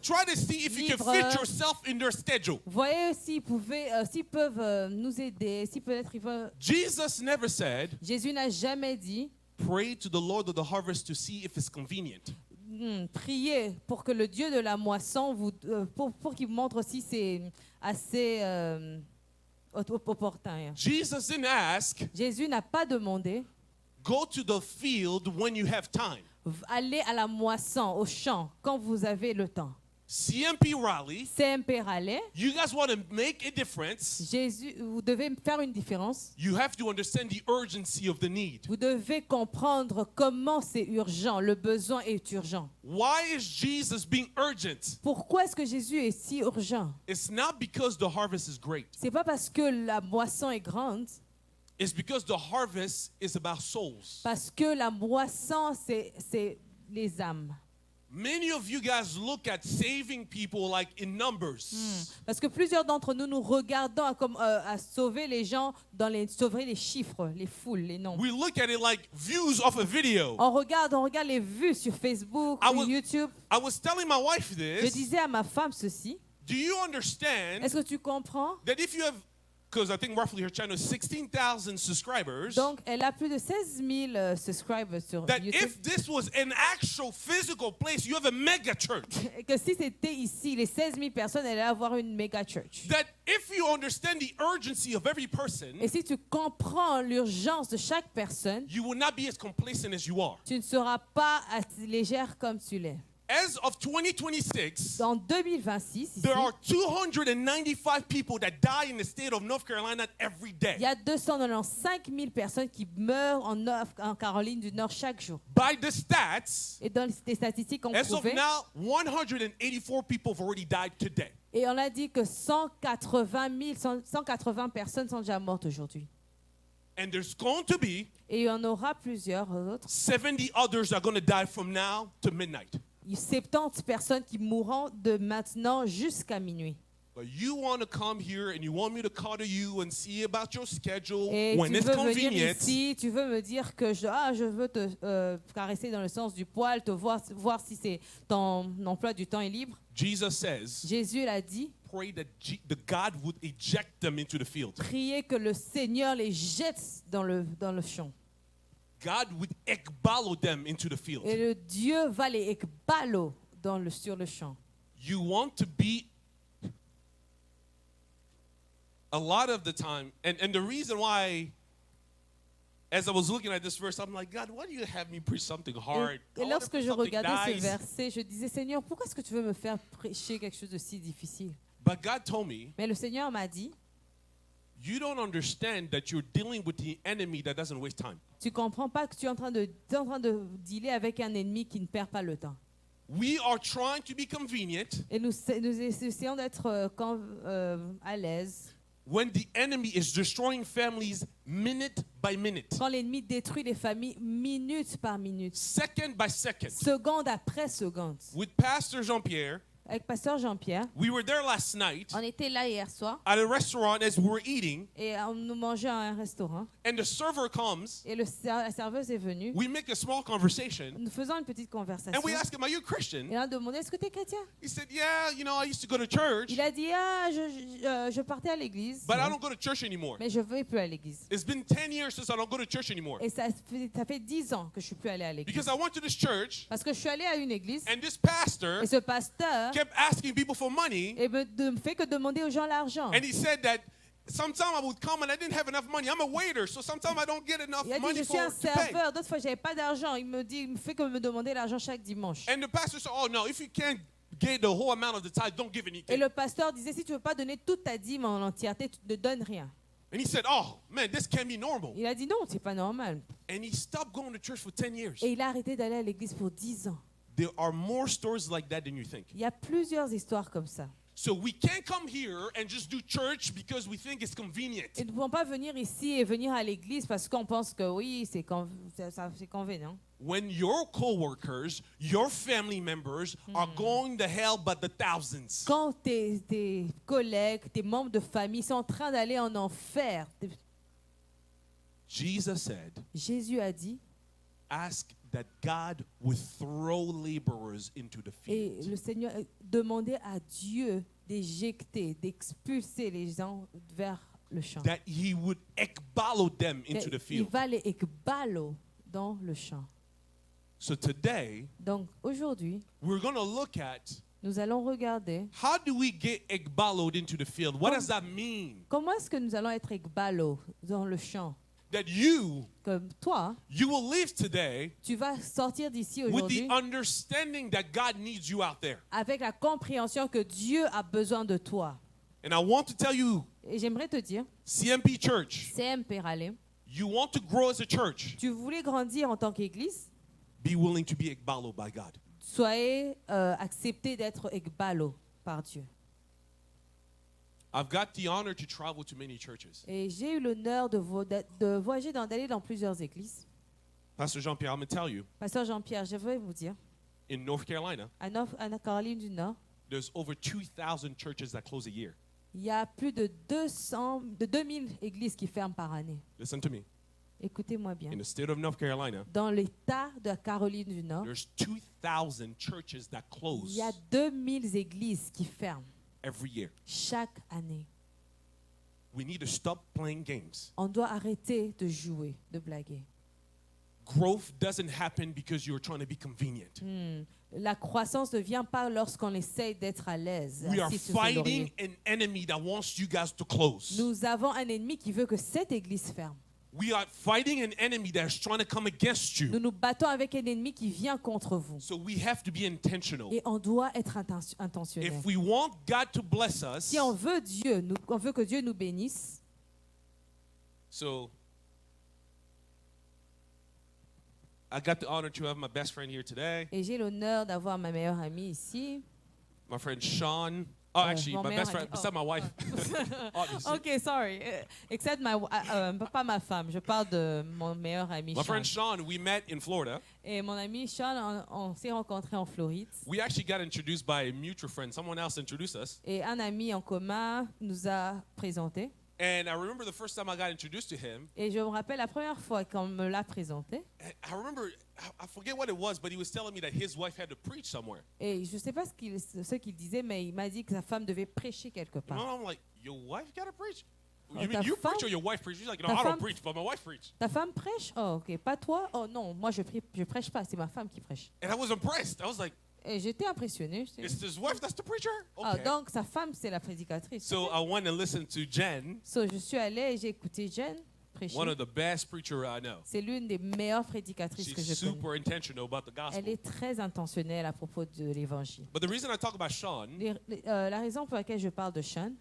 try to see if you can Libre. fit yourself in their schedule. voyez s'ils peuvent nous aider, si peut-être ils veulent. Jesus never said, Jésus n'a jamais dit pray to the Lord of the harvest to see if it's convenient. priez pour que le Dieu de la moisson pour qu'il vous montre si c'est assez opportun. Jesus didn't ask, Jésus n'a pas demandé go to the field when you have time. allez à la moisson, au champ, quand vous avez le temps. CMP Raleigh, CMP Raleigh, you guys want to make a difference, Jésus, vous devez faire une différence. you have to understand the urgency of the need. Vous devez comprendre comment c'est urgent, le besoin est urgent. Why is Jesus being urgent? Pourquoi est-ce que Jésus est si urgent? It's not because the harvest is great. C'est pas parce que la moisson est grande, It's because the harvest is about souls. parce que la moisson c'est les âmes. Many of you guys look at saving people like in numbers. Parce que plusieurs d'entre nous regardons à sauver les gens sauver les chiffres, les foules, les nombres. We look at it like views of a video. On regarde les vues sur Facebook, I sur was- YouTube. I was telling my wife Je this. disais à ma femme ceci. Do you understand Est-ce que tu comprends? that if you have, because I think roughly her channel is 16,000 subscribers, Donc, elle a plus de 16 000 subscribers sur that YouTube. if this was an actual physical place, you have a mega church. Et que si c'était ici, les 16 000 personnes, elle allait avoir une méga church. That if you understand the urgency of every person, Et si tu comprends l'urgence de chaque personne, you will not be as complacent as you are. tu ne seras pas assez légère comme tu l'es. As of 2026, En 2026, ici, there are 295 people that die in the state of North Carolina every day. il y a 295 000 personnes qui meurent en Caroline du Nord chaque jour. By the stats, Et dans les statistiques, on as of prouvait, now, 184 people have already died today. et on a dit que 180 personnes sont déjà mortes aujourd'hui. And there's going to be Et il y en aura plusieurs autres. 70 others that are going to die from now to midnight. 70 personnes qui mourront de maintenant jusqu'à minuit. But you want to come here and you want me to call to you and see about your schedule Et when tu it's veux venir convenient. ici, tu veux me dire que je veux te caresser dans le sens du poil, te voir si ton emploi du temps est libre. Jesus says, Jésus l'a dit, pray that the God would eject them into the field. priez que le Seigneur les jette dans le champ. God would ekbalo them into the field. Et le Dieu va les ekbalo sur le champ. You want to be a lot of the time, and the reason why, as I was looking at this verse, I'm like, God, why do you have me preach something hard? Et I wonder lorsque if je something regardais ce dies. verset, je disais, Seigneur, pourquoi est-ce que tu veux me faire prêcher quelque chose de si difficile? But God told me, Mais le Seigneur m'a dit, you don't understand that you're dealing with the enemy that doesn't waste time. tu comprends pas que tu es en train de dealer avec un ennemi qui ne perd pas le temps. We are trying to be convenient Et nous essayons d'être à l'aise when the enemy is destroying families minute by minute, quand l'ennemi détruit les familles minute par minute, second by second. seconde après seconde. With Pastor Jean-Pierre, avec Pasteur Jean-Pierre. We were there last night On était là hier soir at a restaurant as we were eating, et nous mangeons à un restaurant. and the server comes. Et la serveuse est venue. We make a small conversation, Nous faisons une petite conversation. and we ask him, "Are you a Christian?" Et on a demandé, est-ce que tu es chrétien? He said, "Yeah, you know, I used to go to church, Il a dit, je partais à l'église, but I don't go to church anymore. mais je ne vais plus à l'église. It's been 10 years since I don't go to church anymore Et ça fait 10 ans que je ne suis plus allée à l'église. because I went to this church, Parce que je suis allée à une église and this pastor et ce pasteur kept asking people for money, me fait que demander aux gens l'argent. and he said that." Sometimes I would come and I didn't have enough money. I'm a waiter, so sometimes I don't get enough Il a dit, money je suis un to pay. serveur. D'autres fois, je n'avais pas d'argent. Il me fait que me demander l'argent chaque dimanche. And the pastor said, "Oh no, if you can't get the whole amount of the tithe, don't give Et anything." le pasteur disait, si tu ne veux pas donner toute ta dîme en entièreté, tu ne donnes rien. And he said, "Oh man, this can't be normal." Il a dit, non, c'est pas normal. And he stopped going to church for 10 years. Et il a arrêté d'aller à l'église pour 10 ans. There are more stories like that than you think. Il y a plusieurs histoires comme ça. So we can't come here and just do church because we think it's convenient. Et nous ne pouvons pas venir ici et venir à l'église parce qu'on pense que oui, c'est convenient. When your coworkers, your family members are going to hell by the thousands. Quand tes collègues, tes membres de famille sont en train d'aller en enfer, Jesus said, Jésus a dit, ask that God would throw laborers into the et field. le Seigneur demandait à Dieu d'éjecter, d'expulser les gens vers le champ. That he would ekbalo them into the Il field. va les ekbalo dans le champ. So today, Donc aujourd'hui, we're going to look at nous allons regarder how do we get ekbaloed into the field? What does that mean? comment est-ce que nous allons être ekbalo dans le champ. That you Toi, will live today tu vas sortir d'ici with aujourd'hui the understanding that God needs you out there. avec la compréhension que Dieu a besoin de toi. And I want to tell you, Et j'aimerais te dire, CMP Church, CMP Raleigh, you want to grow as a church, tu voulais grandir en tant qu'église, be willing to be ekbalo by God. soyez accepté d'être ekbalo par Dieu. I've got the honor to travel to many churches. Et j'ai eu l'honneur de voyager, d'aller dans plusieurs églises. Pastor Jean-Pierre, I'm going to tell you, Pasteur Jean-Pierre, je vais vous dire, in North Carolina, à Caroline du Nord, there's over 2,000 churches that close a year. il y a plus de 2000 églises qui ferment par année. Listen to me. Écoutez-moi bien. In the state of North Carolina, Dans l'État de la Caroline du Nord, there's 2,000 churches that il close y a 2000 églises qui ferment every year. chaque année. We need to stop playing games. On doit arrêter de jouer, de blaguer. Growth doesn't happen because you're trying to be convenient. La croissance ne vient pas lorsqu'on essaye d'être à l'aise. We are assis sur son fighting laurier. an enemy that wants you guys to close. Nous avons un ennemi qui veut que cette église ferme. We are fighting an enemy that's trying to come against Nous you. nous battons avec un ennemi qui vient contre vous. So we have to be intentional. Et on doit être intentionnel. If we want God to bless us, Si on veut on veut que Dieu nous bénisse, so I got the honor to have my best friend here today, et j'ai l'honneur d'avoir ma meilleure amie ici. my friend Sean. Oh, actually, mon my meilleur best friend, ami. beside my wife. Obviously. Ok, sorry. Except pas ma femme. Je parle de mon meilleur ami My friend Sean. Sean, we met in Florida. Et mon ami Sean, on s'est rencontrés en Floride. We actually got introduced by a mutual friend. Someone else introduced us. Et un ami en commun nous a présentés. And I remember the first time I got introduced to him. Et je me rappelle la première fois qu'on me l'a présenté. I remember, I forget what it was, but he was telling me that his wife had to preach somewhere. Et je ne sais pas ce qu'il disait, mais il m'a dit que sa femme devait prêcher quelque And part. I'm like, your wife got to preach? Oh, You mean ta you femme- preach or your wife preach? He's like, no, ta I don't femme- preach, but my wife preach. Ta femme prêche? Oh, ok. Pas toi? Oh non, moi je prêche pas, c'est ma femme qui prêche. And I was impressed. I was like, Et j'étais impressionnée. it's his wife that's the preacher? Ah, Okay. donc sa femme, c'est la prédicatrice. So I went and listened to Jen, So, je suis allée et j'ai écouté Jen prêcher. one of the best preachers I know. C'est l'une des meilleures prédicatrices que She's je connais. super intentional about the Elle gospel. est très intentionnelle à propos de l'évangile. But the reason I talk about Sean, La raison pour laquelle je parle de Sean,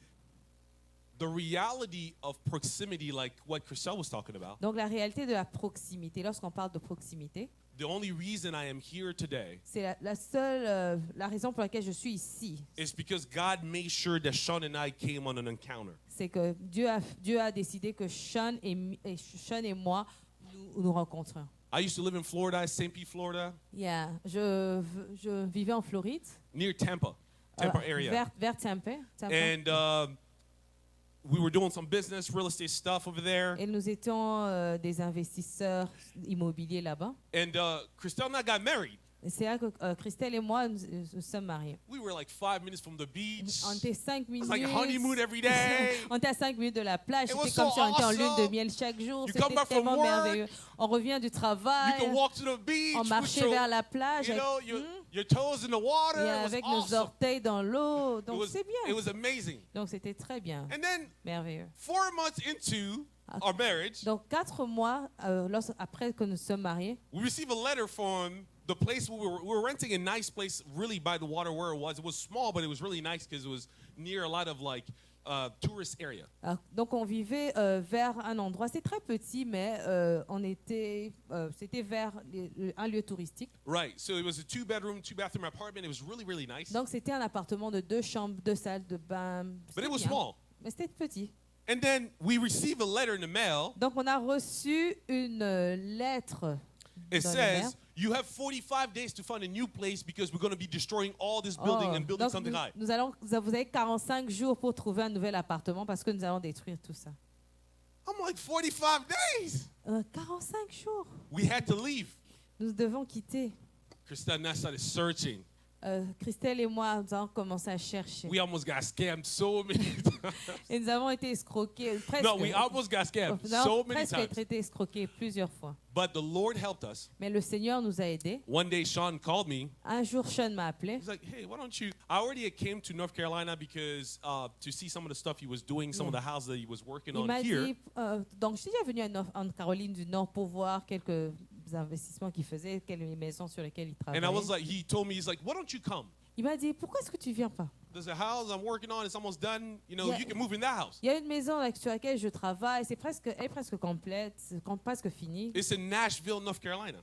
the reality of proximity, like what Chriselle was talking about, donc la réalité de la proximité, lorsqu'on parle de proximité, the only reason I am here today c'est la raison pour laquelle je suis ici. is because God made sure that Sean and I came on an encounter. C'est que Dieu a décidé que Sean et moi nous rencontrons. I used to live in Florida, St. Pete, Florida, Yeah. Je vivais en Floride, near Tampa. Tampa area. vers Tampa. And we were doing some business, real estate stuff over there. Et nous étions des investisseurs immobiliers là-bas. And Christelle and I got married. Et c'est là que Christelle et moi, nous sommes mariés. We were like 5 minutes from the beach. On était 5 It minutes. was like honeymoon every day. On était à 5 minutes de la plage. It C'était was comme so si on était en lune awesome. de miel chaque jour. You come C'était back from tellement work. merveilleux. On revient du You travail. can walk to the beach On with marchait your, vers la plage you avec, know, your toes in the water. et It was avec nos awesome. orteils dans l'eau. It Donc c'est it bien. was amazing. Donc c'était très bien. And then Merveilleux. 4 months into our marriage, Donc 4 mois après que nous sommes mariés, we received a letter from the place we were renting a nice place really by the water where it was. It was small, but it was really nice because it was near a lot of like tourist area. donc on vivait vers un endroit, c'est très petit, mais c'était vers un lieu touristique. Right. So it was a 2-bedroom, 2-bathroom apartment. It was really, really nice. Donc c'était un appartement de 2 chambres, 2 salles de bain. But C'était it was bien. small. Mais c'était petit. And then we received a letter in the mail. Donc on a reçu une lettre. It dans le mail. says, you have 45 days to find a new place because we're going to be destroying all this building and building Donc, something high. vous avez 45 jours pour trouver un nouvel appartement parce que nous allons détruire tout ça. I'm like, 45 days? 45 jours. We had to leave. Nous devons quitter. Christelle and I started searching. Christelle et moi, nous avons commencé à chercher. We almost got scammed so many times. Et nous avons été escroqués. Presque. No, we almost got scammed Nous avons so many presque times. été escroqués plusieurs fois. But the Lord helped us. Mais le Seigneur nous a aidés. One day, Sean called me. Un jour, Sean m'a appelé. He's like, hey, why don't you? I already came to North Carolina because to see some of the stuff he was doing, some of the houses that he was working Il on m'a here. dit, donc je suis déjà venu en Caroline du Nord pour voir quelques investissements qu'il faisait, quelques maisons sur lesquelles il And I travaillait. was like, he told me, he's like, why don't you come? Il m'a dit, pourquoi est-ce que tu viens pas? There's a house I'm working on. It's almost done. You know, Yeah. you can move in that house. Il y a une maison sur laquelle je travaille, elle est presque complète, presque finie. It's in Nashville, North Carolina.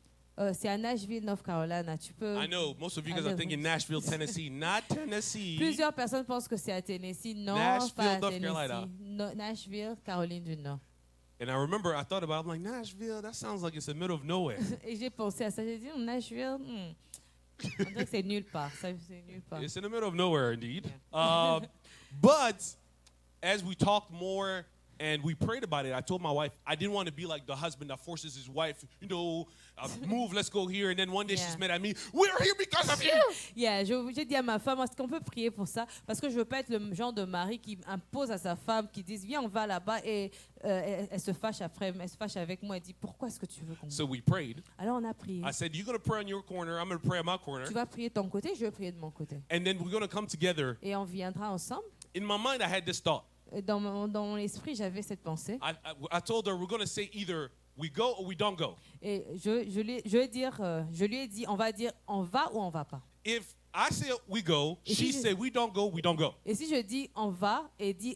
C'est à Nashville, North Carolina. Tu peux. I know most of you guys I are know. thinking Nashville, Tennessee, not Tennessee. Plusieurs personnes pensent que c'est à Tennessee. Non, Nashville, pas à North Tennessee. Carolina. Nashville, Caroline du Nord. And I remember I thought about it. I'm like, Nashville, that sounds like it's in the middle of nowhere. Et j'ai pensé à ça. J'ai dit, Nashville, on dirait que c'est nulle part. C'est nulle part. It's in the middle of nowhere, indeed. But as we talked more and we prayed about it, I told my wife I didn't want to be like the husband that forces his wife, move, let's go here. And then one day Yeah. she's mad at me. We're here because of you. Yeah, j'ai dit à ma femme, est-ce qu'on peut prier pour ça? Parce que je veux pas être le genre de mari qui impose à sa femme, qui dit, viens, on va là-bas, et elle se fâche après, elle se fâche avec moi, elle dit, pourquoi est-ce que tu veux qu'on... So we prayed. Alors on a prié. I said, you're going to pray on your corner. I'm going to pray on my corner. Tu vas prier de ton côté, je vais prier de mon côté. And then we're going to come together. Et on viendra ensemble. In my mind, I had this thought. Et dans mon esprit, j'avais cette pensée. I told her we're going to say either we go or we don't go. Et je lui ai dit, on va dire, on va ou on va pas. If I say we go, Et she si je- said we don't go, we don't go. Et si je dis on va, elle dit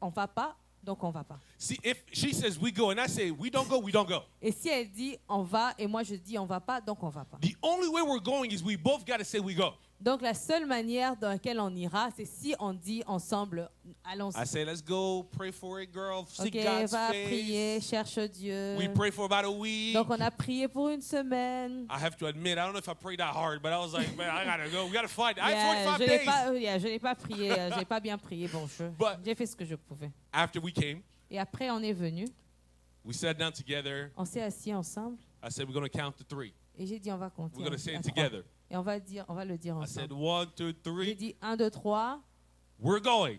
on va pas, donc on va pas. See, if she says we go and I say we don't go, we don't go. Et si elle dit on va et moi je dis on va pas, donc on va pas. The only way we're going is we both got to say we go. Donc la seule manière dans laquelle on ira, c'est si on dit ensemble, allons-y. I say, let's go, pray for it, girl, seek Ok, God's va prier, face. cherche Dieu. We pray for about a week. Donc on a prié pour une semaine. I have to admit, I don't know if I prayed that hard, but I was like, man, I gotta go. We gotta fight. I Yeah, had 45 je n'ai days. pas, je n'ai pas prié, j'ai pas bien prié. Bon, But- j'ai fait ce que je pouvais. After we came, Et après on est venu, we sat down together. on s'est assis ensemble I said, we're gonna count to 3. et j'ai dit on va compter. We're gonna say à it 3. together. Et on va le dire I said, ensemble. 1, 2, J'ai 3. dit 1, 2, 3, We're going.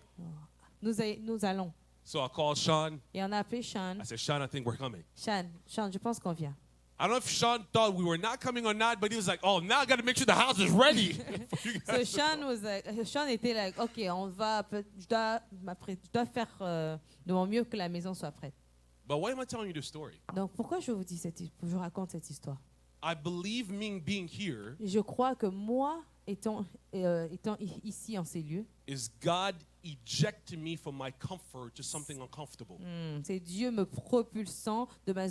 nous allons. So I called Sean. Et on a appelé Sean. I said, Sean, I think we're coming. Sean, je pense qu'on vient. I don't know if Sean thought we were not coming or not, but he was like, oh, now I got to make sure the house is ready. for you So guys to Sean go. was like, Sean était like, ok, on va, je dois faire de mon mieux que la maison soit prête. But why am I telling you this story? Donc pourquoi je vous raconte cette histoire? I believe me being here Je crois que moi, étant ici en ces lieux, is God ejecting me from my comfort to something uncomfortable. c'est Dieu me propulsant de ma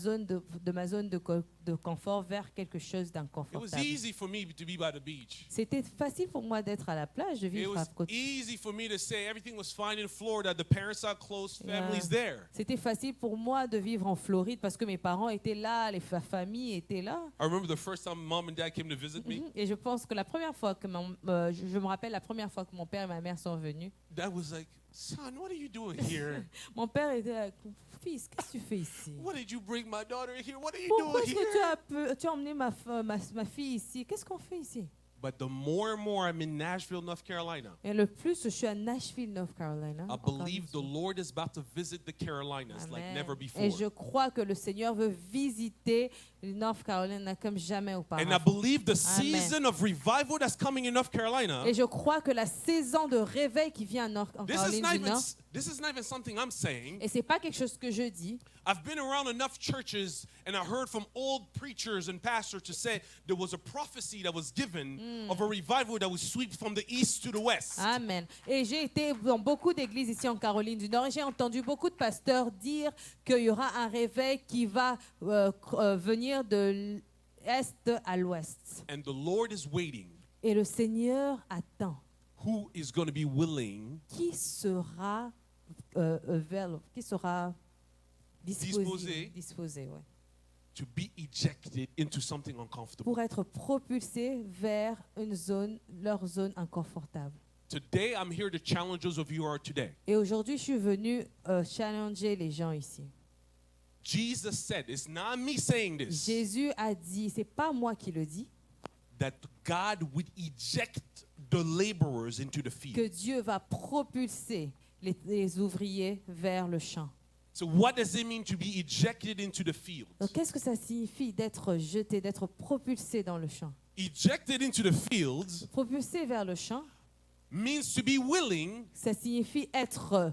zone de confort vers quelque chose It was d'inconfortable. easy for me to be by the beach. C'était facile pour moi d'être à la plage, de It vivre à was côté. easy for me to say everything was fine in Florida. The parents are close, families there. C'était facile pour moi de vivre en Floride parce que mes parents étaient là, la famille était là. I remember the first time mom and dad came to visit me. Et je pense que la première fois que je me rappelle la première fois que mon père et ma mère sont venus. Dad was like, son, what are you doing here? Mon père était là, fils, qu'est-ce que tu fais ici? What did you bring my daughter here? What are you Pourquoi doing est-ce que here? tu as emmené ma fille ici? Qu'est-ce qu'on fait ici? But the more and more I'm in Nashville, North Carolina, Et le plus, je suis à Nashville, North Carolina. I encore believe une the fois. Lord is about to visit the Carolinas like Amen. never before. Et je crois que le Seigneur veut visiter le North Carolina comme jamais And I auparavant. believe the season of revival that's coming in North Carolina, Et je crois que la saison de réveil qui vient en this is Caroline not du even, Nord, this is not even something I'm saying. et c'est pas quelque chose que je dis. I've been around enough churches and I heard from old preachers and pastors to say there was a prophecy that was given of a revival that would sweep from the east to the west. Amen. Et j'ai été dans beaucoup d'églises ici en Caroline du Nord et j'ai entendu beaucoup de pasteurs dire qu'il y aura un réveil qui va venir de l'est à l'ouest. And the Lord is waiting. Et le Seigneur attend. Who is going to be willing, Qui sera disposé, ouais, to be ejected into something uncomfortable? pour être propulsé vers leur zone inconfortable. Today, I'm here to challenge those of you who are today. Et aujourd'hui, je suis venue challenger les gens ici. Jesus said, it's not me saying this, Jésus a dit, c'est pas moi qui le dis, that God would eject the laborers into the que field. Dieu va propulser les ouvriers vers le champ. So what does it mean to be ejected into the field? Donc, qu'est-ce que ça signifie d'être jeté, d'être propulsé dans le champ? Ejected into the fields Propulsé vers le champ, means to be willing. ça signifie être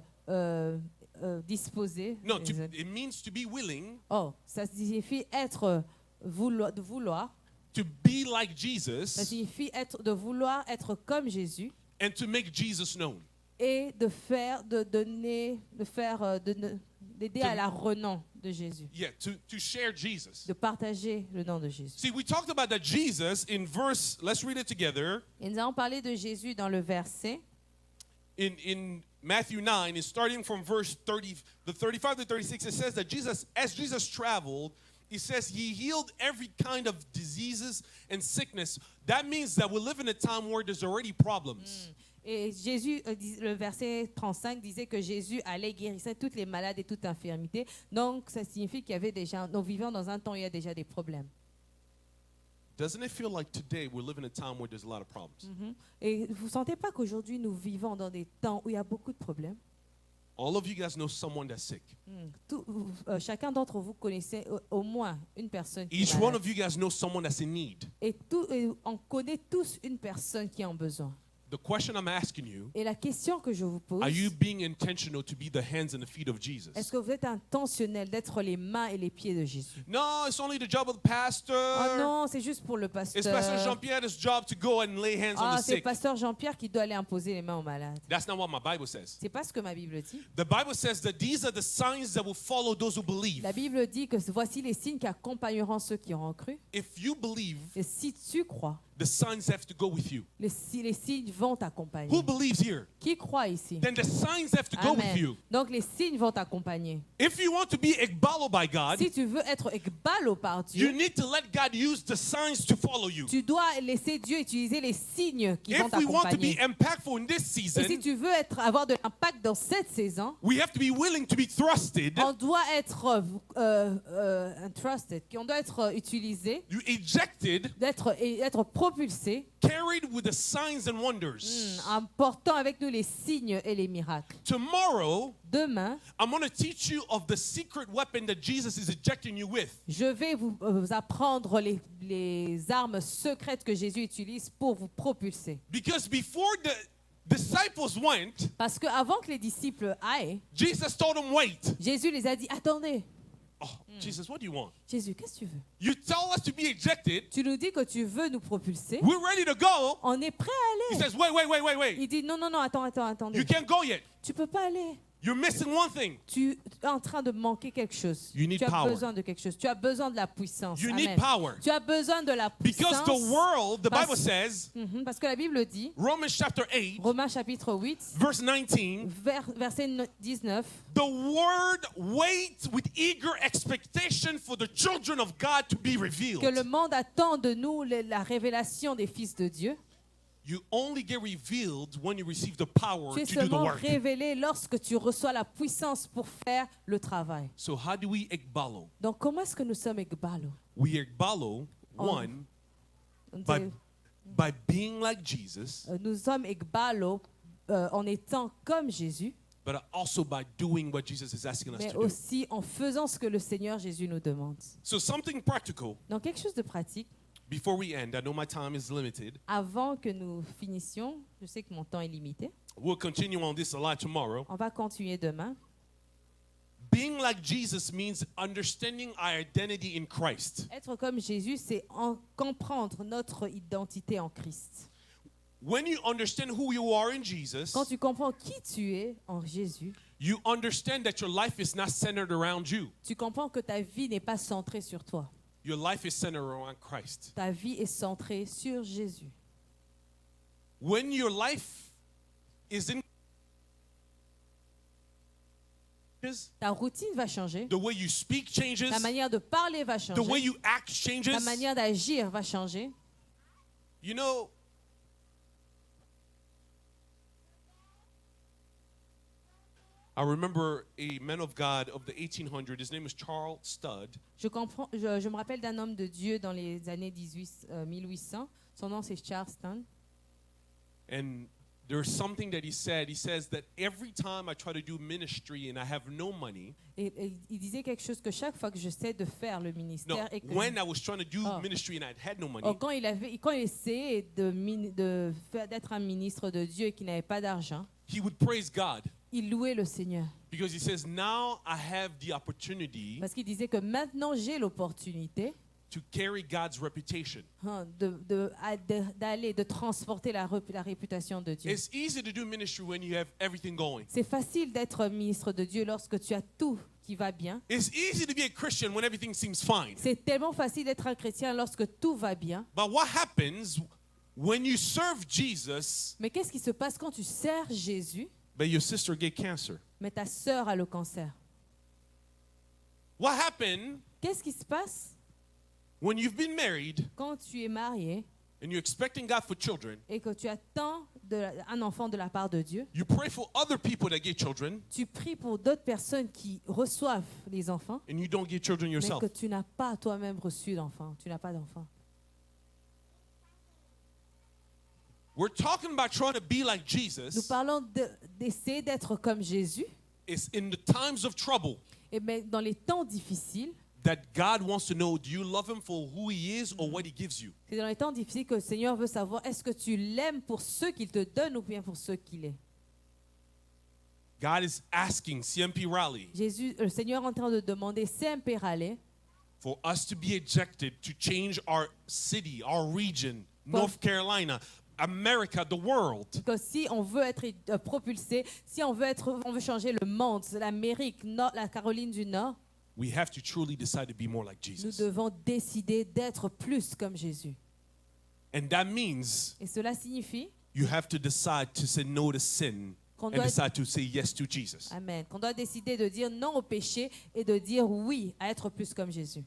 disposé. No, it means to be willing Ça signifie être de vouloir. to be like Ça Jesus signifie de vouloir être comme Jésus and to make Jesus known. et d'aider à la renom de Jésus, Yeah, to share Jesus. de partager le nom de Jésus. See, we talked about that Jesus in verse, let's read it together. Et nous allons parler de Jésus dans le verset. In Matthew 9, it's starting from verse 35 to 36, it says that as Jesus traveled, he says he healed every kind of diseases and sickness. That means that we live in a time where there's already problems. Et Jésus, le verset 35 disait que Jésus allait guérir toutes les malades et toute infirmité. Donc, ça signifie qu'il y avait déjà, nous vivons dans un temps où il y a déjà des problèmes. Doesn't it feel like today we live in a time where there's a lot of problems? Et vous ne sentez pas qu'aujourd'hui, nous vivons dans des temps où il y a beaucoup de problèmes? All of you guys know someone that's sick. Chacun d'entre vous connaissez au moins une personne qui Each est one malade. of you guys know someone that's in need. Et on connaît tous une personne qui a besoin. The question I'm asking you, Et la question que je vous pose, are you being intentional to be the hands and the feet of Jesus? est-ce que vous êtes intentionnel d'être les mains et les pieds de Jésus? No, it's only the job of the pastor. Oh non, c'est juste pour le It's pasteur. Pastor Jean-Pierre's job to go and lay hands on the C'est sick. pasteur Jean-Pierre qui doit aller imposer les mains aux malades. That's not what my Bible says. C'est pas ce que ma Bible dit. The Bible says that these are the signs that will follow those who believe. La Bible dit que voici les signes qui accompagneront ceux qui auront cru. If you believe, Et si tu crois, the signs have to go with you. les signes vont t'accompagner. Who believes here? Qui croit ici? Then the signs have to go with Amen. you. Donc les signes vont t'accompagner. If you want to be ekbalo by God, Si tu veux être ekbalo par you Dieu, need to let God use the signs to follow you. tu dois laisser Dieu utiliser les signes qui vont If we want to be t'accompagner. impactful in this Et si season, tu veux avoir de l'impact dans cette saison, we have to be willing to be thrusted, on doit être trusted, on doit être utilisé, you ejected, être propulsé, carried with the signs and wonders. en portant avec nous les signes et les miracles. Tomorrow, Demain, I'm going to teach you of the secret weapon that Jesus is ejecting you with. je vais vous apprendre les armes secrètes que Jésus utilise pour vous propulser. Because before the disciples went, Parce qu'avant que les disciples aillent, Jesus told them, wait. Jésus les a dit, attendez, Oh, Jesus, what do you want? Jésus, qu'est-ce que tu veux? You tell us to be ejected. Tu nous dis que tu veux nous propulser. We're ready to go. On est prêt à He aller. says, wait. Il dit, non, attendez. You can't go yet. Tu peux pas aller. You're missing one thing. Tu es en train de manquer quelque chose. You need Tu as power. besoin de quelque chose. Tu as besoin de la puissance. You Amen. need power. Tu as besoin de la Because puissance. the world, the Parce- Bible says, Parce que la Bible dit, Romans chapter 8, Romains chapitre 8, verse 19, verset 19, the word waits with eager expectation for the children of God to be revealed. que le monde attend de nous la révélation des fils de Dieu. You only get revealed when you receive the power Tu es to do the seulement work. révélé lorsque tu reçois la puissance pour faire le travail. So how do we ekbalo? Donc, comment est-ce que nous sommes Ekbalo? We ekbalo, one, by being like Jesus, Nous sommes Ekbalo en étant comme Jésus, but also by doing what Jesus is asking us mais to do. aussi en faisant ce que le Seigneur Jésus nous demande. So something practical, Donc, quelque chose de pratique. before we end, I know my time is limited. Avant que nous finissions, je sais que mon temps est limité. We'll continue on this a lot tomorrow. On va continuer demain. Being like Jesus means understanding our identity in Christ. Être comme Jésus, c'est comprendre notre identité en Christ. When you understand who you are in Jesus, Quand tu comprends qui tu es en Jésus, you understand that your life is not centered around you. tu comprends que ta vie n'est pas centrée sur toi. Your life is centered around Christ. Ta vie est centrée sur Jésus. When your life is in Ta routine va changer. the way you speak changes, Ta manière de parler va the way changer. you act changes. Ta manière d'agir va changer. You know, I remember a man of God of the 1800s. His name is Charles Studd. Je me rappelle d'un homme de Dieu dans les années 1800. Son nom, c'est Charles Studd. And there's something that he said. He says that every time I try to do ministry and I have no money, Et il disait quelque chose que chaque fois que j'essaie de faire le no, ministère et que when I was trying to do Oh. ministry and I had no money, quand il essayait d'être un ministre de Dieu et qu'il n'avait pas d'argent, he would praise God il louait le Seigneur. because he says, now I have the opportunity Parce qu'il disait que maintenant j'ai l'opportunité to carry God's reputation. d'aller, de transporter la réputation de Dieu. It's easy to do ministry when you have everything going. C'est facile d'être ministre de Dieu lorsque tu as tout qui va bien. It's easy to be a Christian when everything seems fine. C'est tellement facile d'être un chrétien lorsque tout va bien. But what happens when you serve Jesus, Mais qu'est-ce qui se passe quand tu sers Jésus, but your sister get cancer? mais ta sœur a le cancer? What happened Qu'est-ce qui se passe when you've been married quand tu es marié and you're expecting God for children? et que tu attends un enfant de la part de Dieu? You pray for other people that get children Tu pries pour d'autres personnes qui reçoivent les enfants, and you don't get children mais yourself. que tu n'as pas toi-même reçu d'enfant. Tu n'as pas d'enfant. We're talking about trying to be like Nous Jesus. parlons d'essayer d'être comme Jésus. It's in the times of trouble Et bien, dans les temps difficiles, that God wants to know, do you love him for who he is or what he gives you? c'est dans les temps difficiles que le Seigneur veut savoir est-ce que tu l'aimes pour ce qu'il te donne ou bien pour ce qu'il est. God is asking CMP Raleigh Le Seigneur est en train de demander CMP Raleigh for us to be ejected, to change our city, our region, North Carolina, America, the world. que si on veut être propulsé, si on veut changer le monde, l'Amérique, la Caroline du Nord, We have to truly decide to be more like nous Jesus. devons décider d'être plus comme Jésus. And that means Et cela signifie, you have to decide to say no to sin Qu'on and doit- decide to say yes to Jesus. Amen, qu'on doit décider de dire non au péché et de dire oui à être plus comme Jésus.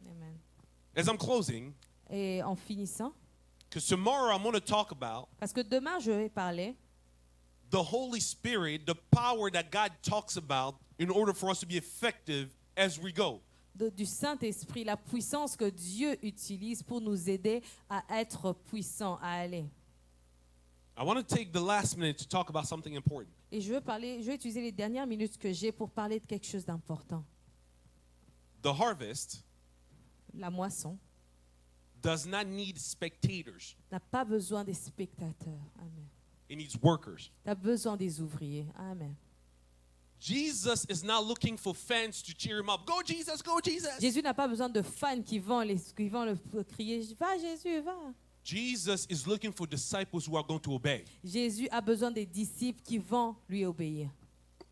Amen. As I'm closing, Et en finissant, because tomorrow I'm going to talk about parce que demain je vais parler the Holy Spirit, the power that God talks about in order for us to be effective as we go. du Saint-Esprit, la puissance que Dieu utilise pour nous aider à être puissants, à aller. I want to take the last minute to talk about something important. Et je vais utiliser les dernières minutes que j'ai pour parler de quelque chose d'important. The harvest La moisson does not need spectators. n'a pas besoin des spectateurs. Amen. It needs workers. Tu as besoin des ouvriers. Amen. Jesus is not looking for fans to cheer him up. Go Jesus, go Jesus. Jésus n'a pas besoin de fans qui vont le crier « Va Jésus, va !» Jesus is looking for disciples who are going to obey. Jésus a besoin des disciples qui vont lui obéir.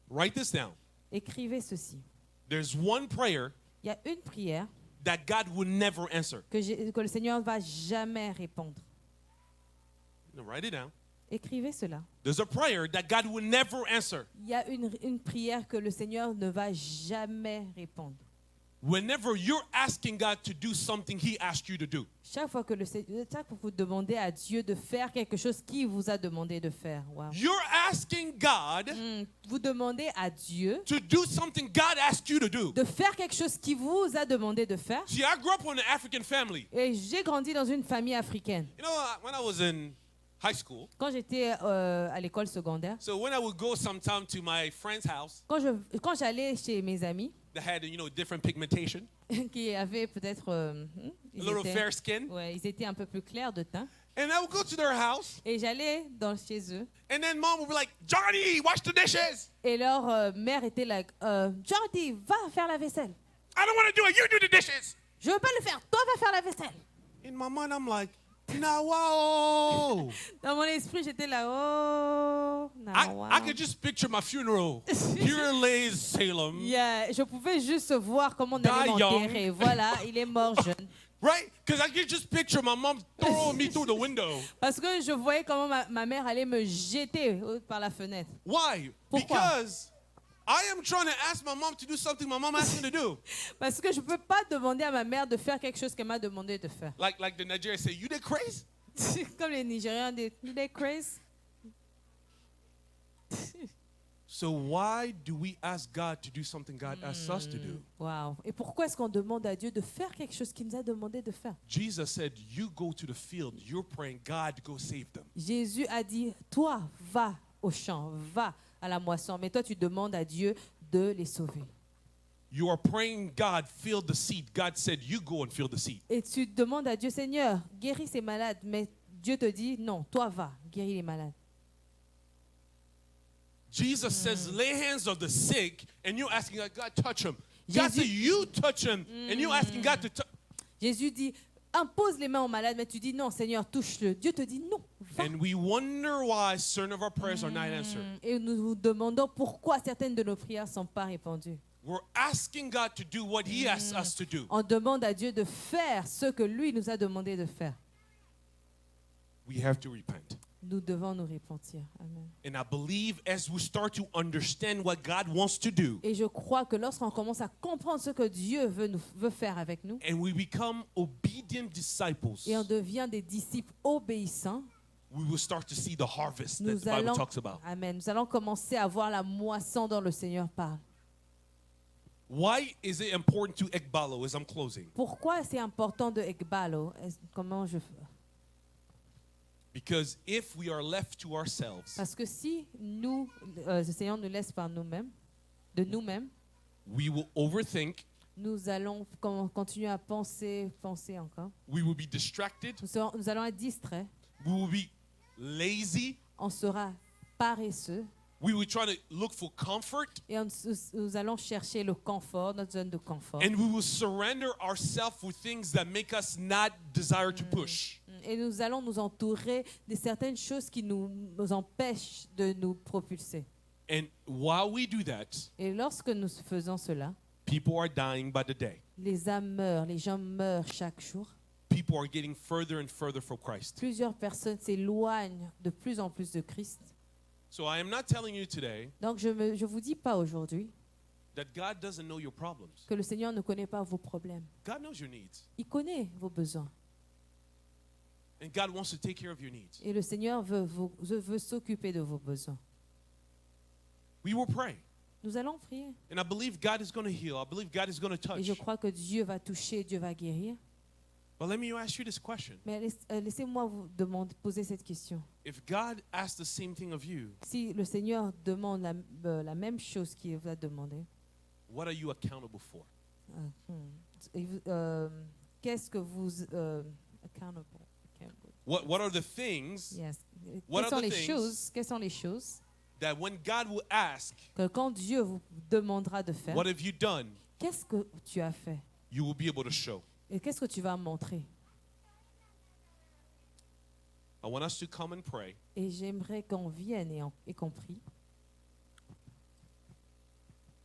Write this down. Écrivez ceci. There's one prayer Il y a une prière that God will never answer. que le Seigneur ne va jamais répondre. Now, write it down. Écrivez cela. There's a prayer that God will never answer. Il y a une prière que le Seigneur ne va jamais répondre. whenever you're asking God to do something He asked you to do. Chaque fois que vous demandez à Dieu de faire quelque chose qu'il vous a demandé de faire. Wow. You're asking God Vous demandez à Dieu to do something God asked you to do. de faire quelque chose qu'il vous a demandé de faire. See, I grew up in an African family. Et j'ai grandi dans une famille africaine. You know, when I was in high school, Quand j'étais à l'école secondaire, so when I would go sometime to my friend's house quand j'allais chez mes amis that had, you know, different pigmentation, qui avaient peut-être a little fair skin, ils étaient un peu plus clairs de teint, and I would go to their house, et j'allais chez eux, and then mom would be like, Johnny, wash the dishes. et leur mère était là, Jordi, va faire la vaisselle. I don't want to do it. You do the dishes. Je veux pas le faire, toi va faire la vaisselle. In my mind, I'm like, nah, wow. Dans mon esprit, j'étais là, oh, I could just picture my funeral. Here lays Salem. Yeah, je pouvais juste voir comment on allait Die young. m'enterrer. Voilà, il est mort jeune. Right? Because I could just picture my mom throwing me through the window. Parce que je voyais comment ma mère allait me jeter par la fenêtre. Why? Pourquoi? Because I am trying to ask my mom to do something my mom asked me to do. Parce que je ne peux pas demander à ma mère de faire quelque chose qu'elle m'a demandé de faire. Like the Nigerians say, you did crazy? Comme les Nigériens disent, they crazy. So why do we ask God to do something God asked us to do? Wow. Et pourquoi est-ce qu'on demande à Dieu de faire quelque chose qu'il nous a demandé de faire? Jesus said, you go to the field. You're praying, God, go save them. Jésus a dit, toi, va au champ, va à la moisson, mais toi, tu demandes à Dieu de les sauver. You are praying, God, fill the seed. God said, you go and fill the seed. Et tu demandes à Dieu, Seigneur, guéris ces malades, mais Dieu te dit, non, toi, va, guéris les malades. Jesus says, lay hands on the sick, and you're asking God, touch him. God Jésus- said, you touch him, and you're asking God to touch. Jésus dit, impose les mains aux malades, mais tu dis, non, Seigneur, touche-le. Dieu te dit, non, va. And we wonder why certain of our prayers are not answered. Et nous nous demandons pourquoi certaines de nos prières ne sont pas répondues. We're asking God to do what He asks us to do. On demande à Dieu de faire ce que lui nous a demandé de faire. We have to repent. Nous devons nous repentir. Amen. And I believe as we start to understand what God wants to do, Et je crois que lorsqu'on commence à comprendre ce que Dieu veut faire avec nous, and we become obedient disciples, et on devient des disciples obéissants, we will start to see the harvest that nous the Bible allons, talks about. Amen, nous allons commencer à voir la moisson dont le Seigneur parle. Why is it important to Ekbalo as I'm closing? Pourquoi c'est important de Ekbalo? Because if we are left to ourselves, Parce que si nous, le Seigneur nous laisse par nous-mêmes, de nous-mêmes, we will overthink, nous allons continuer à penser encore. we will be distracted, Nous allons être distraits. we will be lazy, On sera paresseux. we will try to look for comfort, Et nous allons chercher le confort, notre zone de confort. and we will surrender ourselves for things that make us not desire to push. Et nous allons nous entourer de certaines choses qui nous empêchent de nous propulser. And while we do that, Et lorsque nous faisons cela, people are dying by the day. les âmes meurent, les gens meurent chaque jour. People are getting further and further from Christ. Plusieurs personnes s'éloignent de plus en plus de Christ. So I am not telling you today Donc je ne vous dis pas aujourd'hui that God doesn't know your problems. que le Seigneur ne connaît pas vos problèmes. God knows your needs. Il connaît vos besoins. And God wants to take care of your needs. Et le Seigneur veut s'occuper de vos besoins. We will pray. Nous allons prier. And I believe God is going to heal. I believe God is going to Et je touch. crois que Dieu va toucher, Dieu va guérir. But let me ask you this question. Mais laissez-moi vous poser cette question. If God asked the same thing of you, Si le Seigneur demande la même chose qu'il vous a demandé, what are you accountable for? qu'est-ce que vous... accountable. What are the things Yes. What Quelles are sont the les things- choses? Quelles sont les choses that when God will ask, que quand Dieu vous demandera de faire, what have you done, qu'est-ce que tu as fait? you will be able to show? Et qu'est-ce que tu vas montrer? I want us to come and pray. Et j'aimerais qu'on vienne et qu'on prie.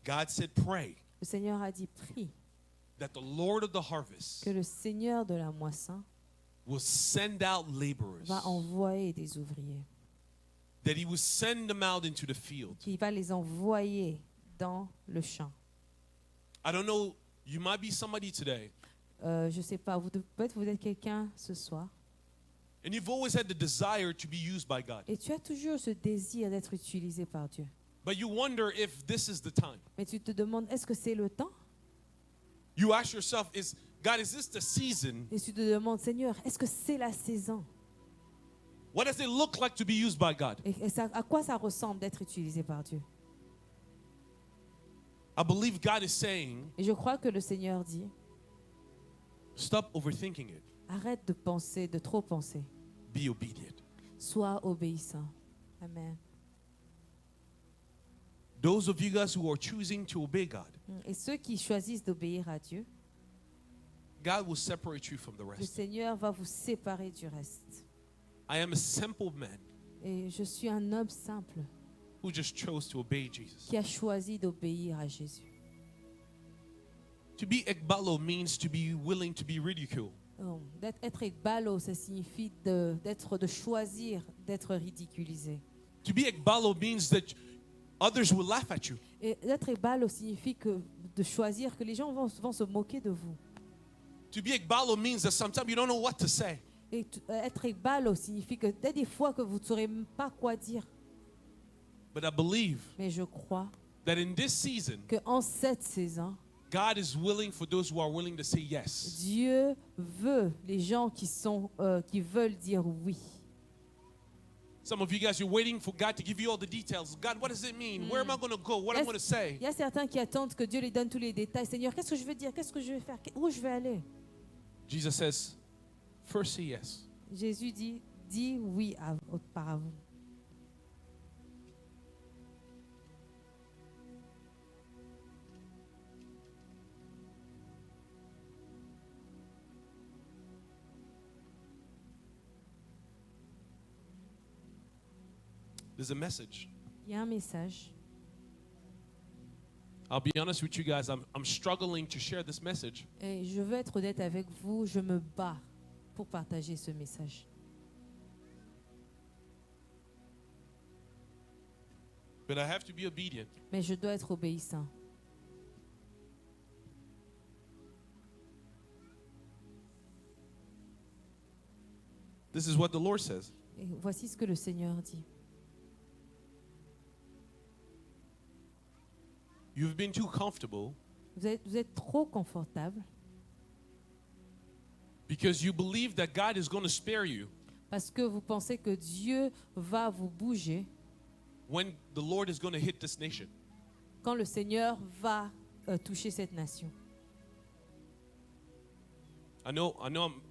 God said, pray Le Seigneur a dit, prie, that the Lord of the harvest que le Seigneur de la moisson will send out laborers, va envoyer des ouvriers, that He will send them out into the field. qu'il va les envoyer dans le champ. I don't know You might be somebody today, Je sais pas, peut-être vous êtes quelqu'un ce soir. and you've always had the desire to be used by God. Et tu as toujours ce désir d'être utilisé par Dieu. But you wonder if this is the time. Mais tu te demandes, est-ce que c'est le temps? You ask yourself, God, is this the season? Et tu te demandes, Seigneur, est-ce que c'est la saison? What does it look like to be used by God? Et à quoi ça ressemble d'être utilisé par Dieu? I believe God is saying, Et je crois que le Seigneur dit, stop overthinking it. arrête de penser, de trop penser. Be obedient. Sois obéissant. Amen. Those of you guys who are choosing to obey God, Et ceux qui choisissent d'obéir à Dieu, God will separate you from the le rest. Seigneur va vous séparer du reste. I am a simple man Et je suis un homme simple who just chose to obey Jesus. qui a choisi d'obéir à Jésus. To be ekbalo means to be willing to be ridiculed. Être ekbalo, ça signifie de choisir d'être ridiculisé. To be ekbalo means that others will laugh at you. Et d'être ekbalo signifie de choisir que les gens vont se moquer de vous. To be ekbalo means that sometimes you don't know what to say. Et être ekbalo signifie que des fois que vous ne saurez même pas quoi dire. But I believe Mais je crois that in this season, qu'en cette saison, God is willing for those who are willing to say yes. Dieu veut les gens qui veulent dire oui. Some of you guys, you're waiting for God to give you all the details. God, what does it mean? Where am I going to go? What am I going to say? Il y a certains qui attendent que Dieu les donne tous les détails. Seigneur, qu'est-ce que je veux dire? Qu'est-ce que je vais faire? Où je vais aller? Jesus says, first say yes. Jésus dit, dis oui auparavant. There's a message. Il y a un message. I'll be honest with you guys, I'm struggling to share this message Et je veux être honnête avec vous, je me bats pour partager ce message. but I have to be obedient. Mais je dois être obéissant. This is what the Lord says. Et voici ce que le Seigneur dit. You've been too comfortable Vous êtes trop confortable because you believe that God is going to spare you parce que vous pensez que Dieu va vous bouger when the Lord is going to hit this nation. quand le Seigneur va toucher cette nation. I know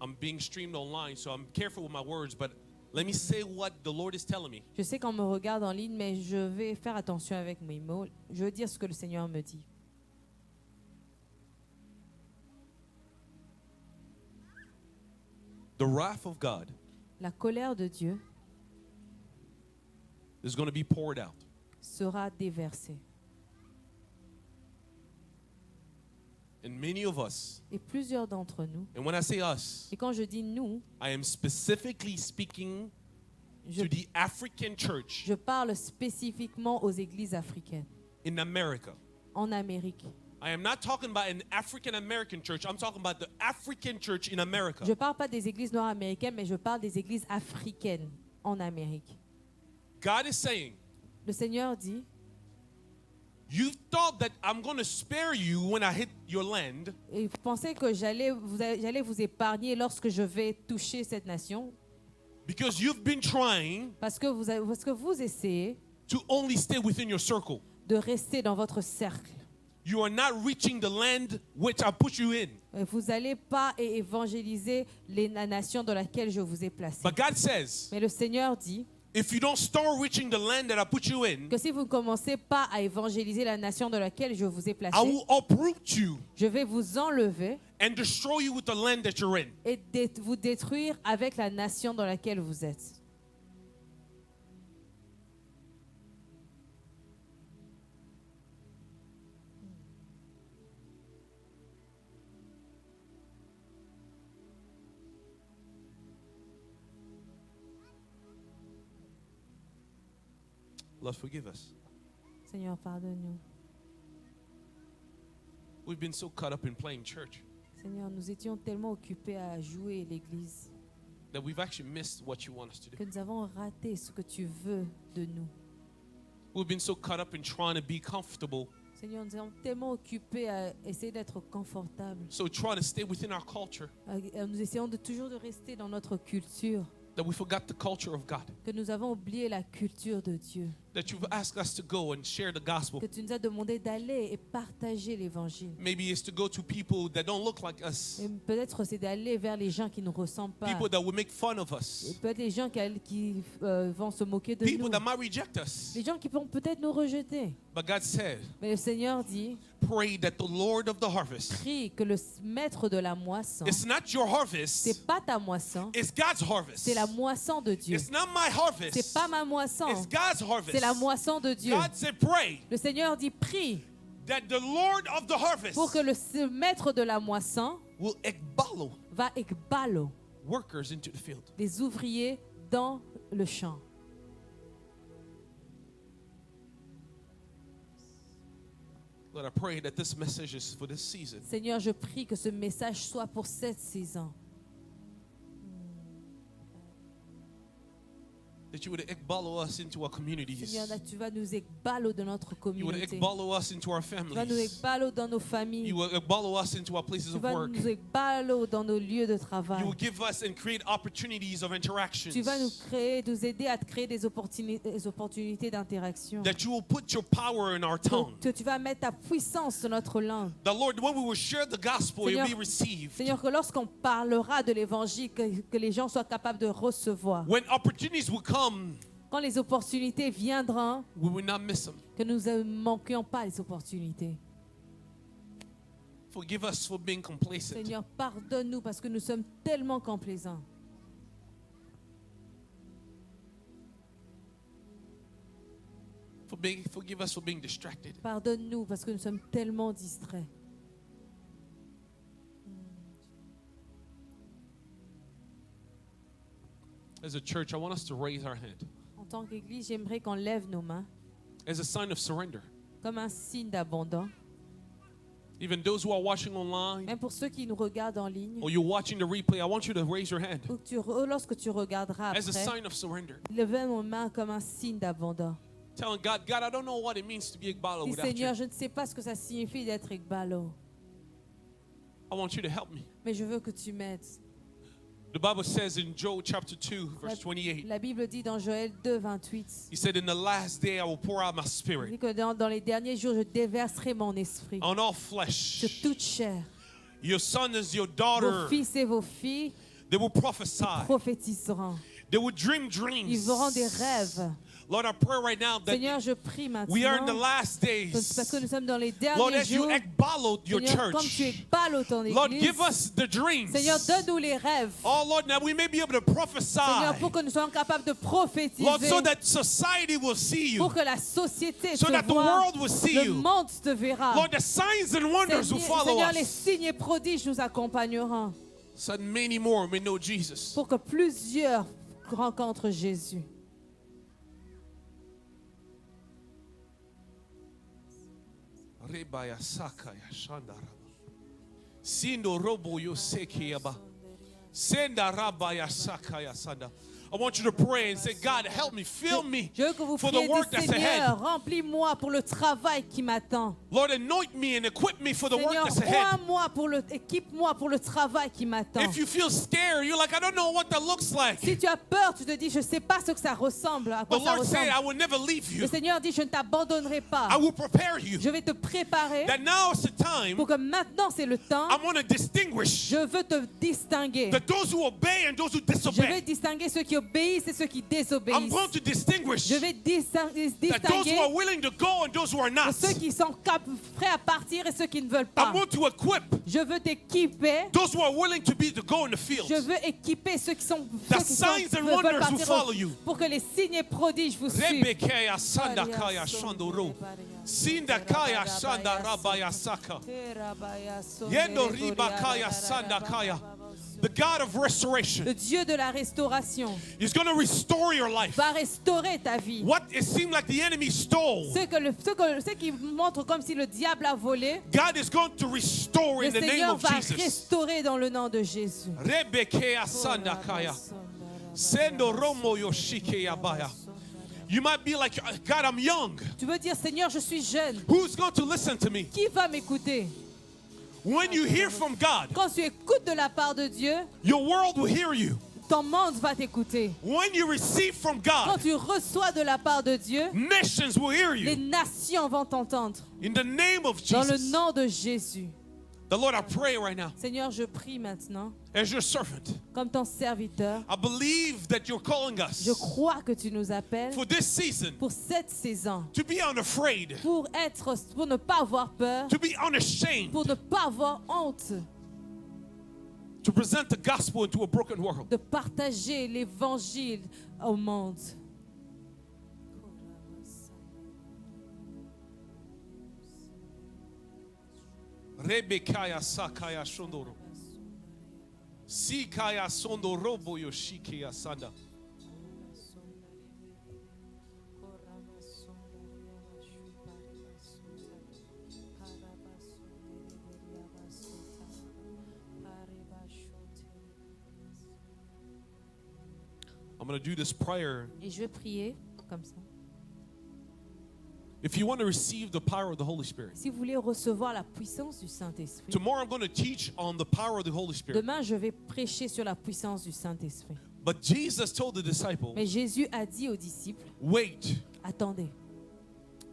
I'm being streamed online, so I'm careful with my words, but let me say what the Lord is telling me. Je sais qu'on me regarde en ligne, mais je vais faire attention avec mes mots. Je veux dire ce que le Seigneur me dit. The wrath of God La colère de Dieu is going to be poured out. sera déversée. And many of us, Et plusieurs d'entre nous, and when I say us, et quand je dis nous, I am specifically speaking je, to the African church je parle spécifiquement aux églises africaines, in America. en Amérique. I am not talking about an African American church. I'm talking about the African church in America. Je ne parle pas des églises nord-américaines, mais je parle des églises africaines en Amérique. God is saying, Le Seigneur dit, you thought that I'm going to spare you when I hit your land, et vous pensez que j'allais vous épargner lorsque je vais toucher cette nation, because you've been trying parce que vous essayez to only stay within your circle. de rester dans votre cercle. You are not reaching the land which I put you in. Vous n'allez pas évangéliser la nation dans laquelle je vous ai placé. But God says, Mais le Seigneur dit if you don't start reaching the land that I put you in, que si vous ne commencez pas à évangéliser la nation dans laquelle je vous ai placé, I will uproot you je vais vous enlever and destroy you with the land that you're in. et vous détruire avec la nation dans laquelle vous êtes. Lord, forgive us. Seigneur, pardonne-nous. We've been so caught up in playing church Seigneur, nous étions tellement occupés à jouer l'église that we've actually missed what you want us to do. que nous avons raté ce que tu veux de nous. We've been so caught up in trying to be comfortable, Seigneur, nous sommes tellement occupés à essayer d'être confortables. so trying to stay within our culture, Nous essayons toujours de rester dans notre culture, that we forgot the culture of God. que nous avons oublié la culture de Dieu, That you've asked us to go and share the gospel. que tu nous as demandé d'aller et partager l'évangile. Maybe it's to go to people that don't look like us, Et peut-être c'est d'aller vers les gens qui ne nous ressemblent pas. people that will make fun of Et us, peut-être les gens qui vont se moquer de people nous. that might reject us. Les gens qui vont peut-être nous rejeter. But God said, Mais le Seigneur dit, pray that the Lord of the harvest, prie que le maître de la moisson, it's not your harvest, c'est pas ta moisson, it's God's harvest. c'est la moisson de Dieu. It's not my harvest, C'est pas ma moisson, it's God's harvest. c'est la moisson de Dieu. God said, pray Le Seigneur dit, prie that the Lord of the harvest pour que le maître de la moisson will ekbalo va ekbalo workers into the field. les ouvriers dans le champ. Lord, I pray that this message is for this season. Seigneur, je prie que ce message soit pour cette saison. That you would ekbalo us into our communities. Seigneur, là, tu vas nous ekbalo de notre You would communauté. ekbalo us into our Tu vas nous families. ekbalo dans nos familles. You would ekbalo us into our places Tu of vas work. nous ekbalo dans nos lieux de travail. You will give us and create opportunities of interactions. Tu vas nous aider à créer des opportunités d'interaction. That you will put your power in our tongue. Que tu vas mettre ta puissance sur notre langue. That Lord, when we will share the gospel, it will be Seigneur, received. Seigneur, que lorsqu'on parlera de l'évangile, que les gens soient capables de recevoir. When opportunities will come, Quand les opportunités viendront, we will not miss them. que nous ne manquions pas les opportunités. Forgive us for being complacent. Seigneur, pardonne-nous parce que nous sommes tellement complaisants. Forgive us for being distracted. Pardonne-nous parce que nous sommes tellement distraits. As a church, I want us to raise our hand En tant qu'Église, j'aimerais qu'on lève nos mains as a sign of surrender. comme un signe d'abandon. Even those who are watching online Même pour ceux qui nous regardent en ligne, or you're watching the replay, I want you to raise your hand ou lorsque tu regarderas as a après, sign of surrender. levez nos mains comme un signe d'abandon. Telling God, I don't know what it means to be Igbalo Dis, without Seigneur, you. je ne sais pas ce que ça signifie d'être Igbalo, I want you to help me. mais je veux que tu m'aides. The Bible says in Joel chapter 2, verse 28, La Bible dit dans Joël 2, 28, He said, in the last day I will pour out my il spirit dit que dans les derniers jours, je déverserai mon esprit on all sur flesh. toute chair. Your sons and your Vos daughter, fils et vos filles they will prophesy. prophétiseront. They will dream Ils dreams. auront des rêves. Lord, I pray right now that Seigneur, je prie we are in the maintenant, last parce que days. nous sommes dans les Lord, derniers as you jours. ekbalo your Seigneur, comme tu church, ekbalo ton Lord, église, give us the dreams. Seigneur, donne-nous les rêves. Oh Lord, now we may be able to prophesy. Seigneur, pour que nous soyons capables de prophétiser, Lord, so that society will see you. pour que la société So te that the voie, world will see le you. monde te verra. Lord, the signs and wonders will follow Seigneur, les us. signes et prodiges nous accompagneront So that many more may know Jesus. pour que plusieurs rencontrent Jésus. Rebaya sakaya shandara. Sindo robo yosekeyaba. Senda rabaya sakaya sanda. I want you to pray and say, God, help me, fill me Je veux que vous for the priez, work dis, that's ahead. Seigneur, remplis-moi pour le travail qui m'attend. Lord, anoint me and equip me for the work Seigneur, that's ahead. équipe-moi pour le travail qui m'attend. If you feel scared, you're like, I don't know what that looks like. Si tu as peur, tu te dis, je ne sais pas ce que ça ressemble, à The quoi ça Lord said, I ressemble. will never leave Le you. Seigneur dit, je ne t'abandonnerai pas. I will prepare you. Je vais te préparer That now is the time pour que maintenant c'est le temps. I want to distinguish Je veux te distinguer. that those who obey and those who Je vais disobey. distinguer ceux qui obéissent et ceux qui I'm désobéissent. going to distinguish Je vais that those who distinguer are willing to go and those who are de not. ceux qui sont prêts à partir et ceux qui ne veulent I pas. want to equip Je veux t'équiper. those who are willing to go in the field. Je veux équiper ceux qui sont The ceux qui signs and veulent wonders will partir follow you. pour que les signes et prodiges vous suivent. Rebekaya sandakaya shandoro. Sindakaya sandarabaya saka. Yendo ribakaya sandakaya. the God of restoration, le Dieu de la restauration, is going to restore your life. va restaurer ta vie. What it seemed like the enemy stole, Ce qui montre comme si le diable a volé, God is going to restore le in the name Seigneur of va Jesus. restaurer dans le nom de Jésus. Rebekea sandakaya. Sendo romo yoshike yabaya. You might be like, God, I'm young. Tu veux dire, Seigneur, je suis jeune. Who's going to listen to me? Qui va m'écouter? When you hear from God, Quand tu écoutes de la part de Dieu, your world will hear you. ton monde va t'écouter. When you receive from Quand God, tu reçois de la part de Dieu, nations will hear les you. nations vont t'entendre. In the name of Dans le Jesus. nom de Jésus. The Lord, I pray right now, Seigneur, je prie maintenant, as your servant, comme ton serviteur, I believe that you're calling je us crois que tu nous appelles for this season pour cette saison, to be unafraid, pour ne pas avoir peur, to be unashamed, pour ne pas avoir honte, to present the gospel into a broken world. de partager l'évangile au monde. Rebekaya sakaya shondoro. Sikaya sondorobo yoshikeya sanda. I'm going to do this prayer. Et je vais prier comme ça. If you want to receive the power of the Holy Spirit, Si vous voulez recevoir la puissance du Saint-Esprit, tomorrow I'm going to teach on the power of the Holy Spirit. demain je vais prêcher sur la puissance du Saint-Esprit. But Jesus told the disciples, Mais Jésus a dit aux disciples, wait, attendez,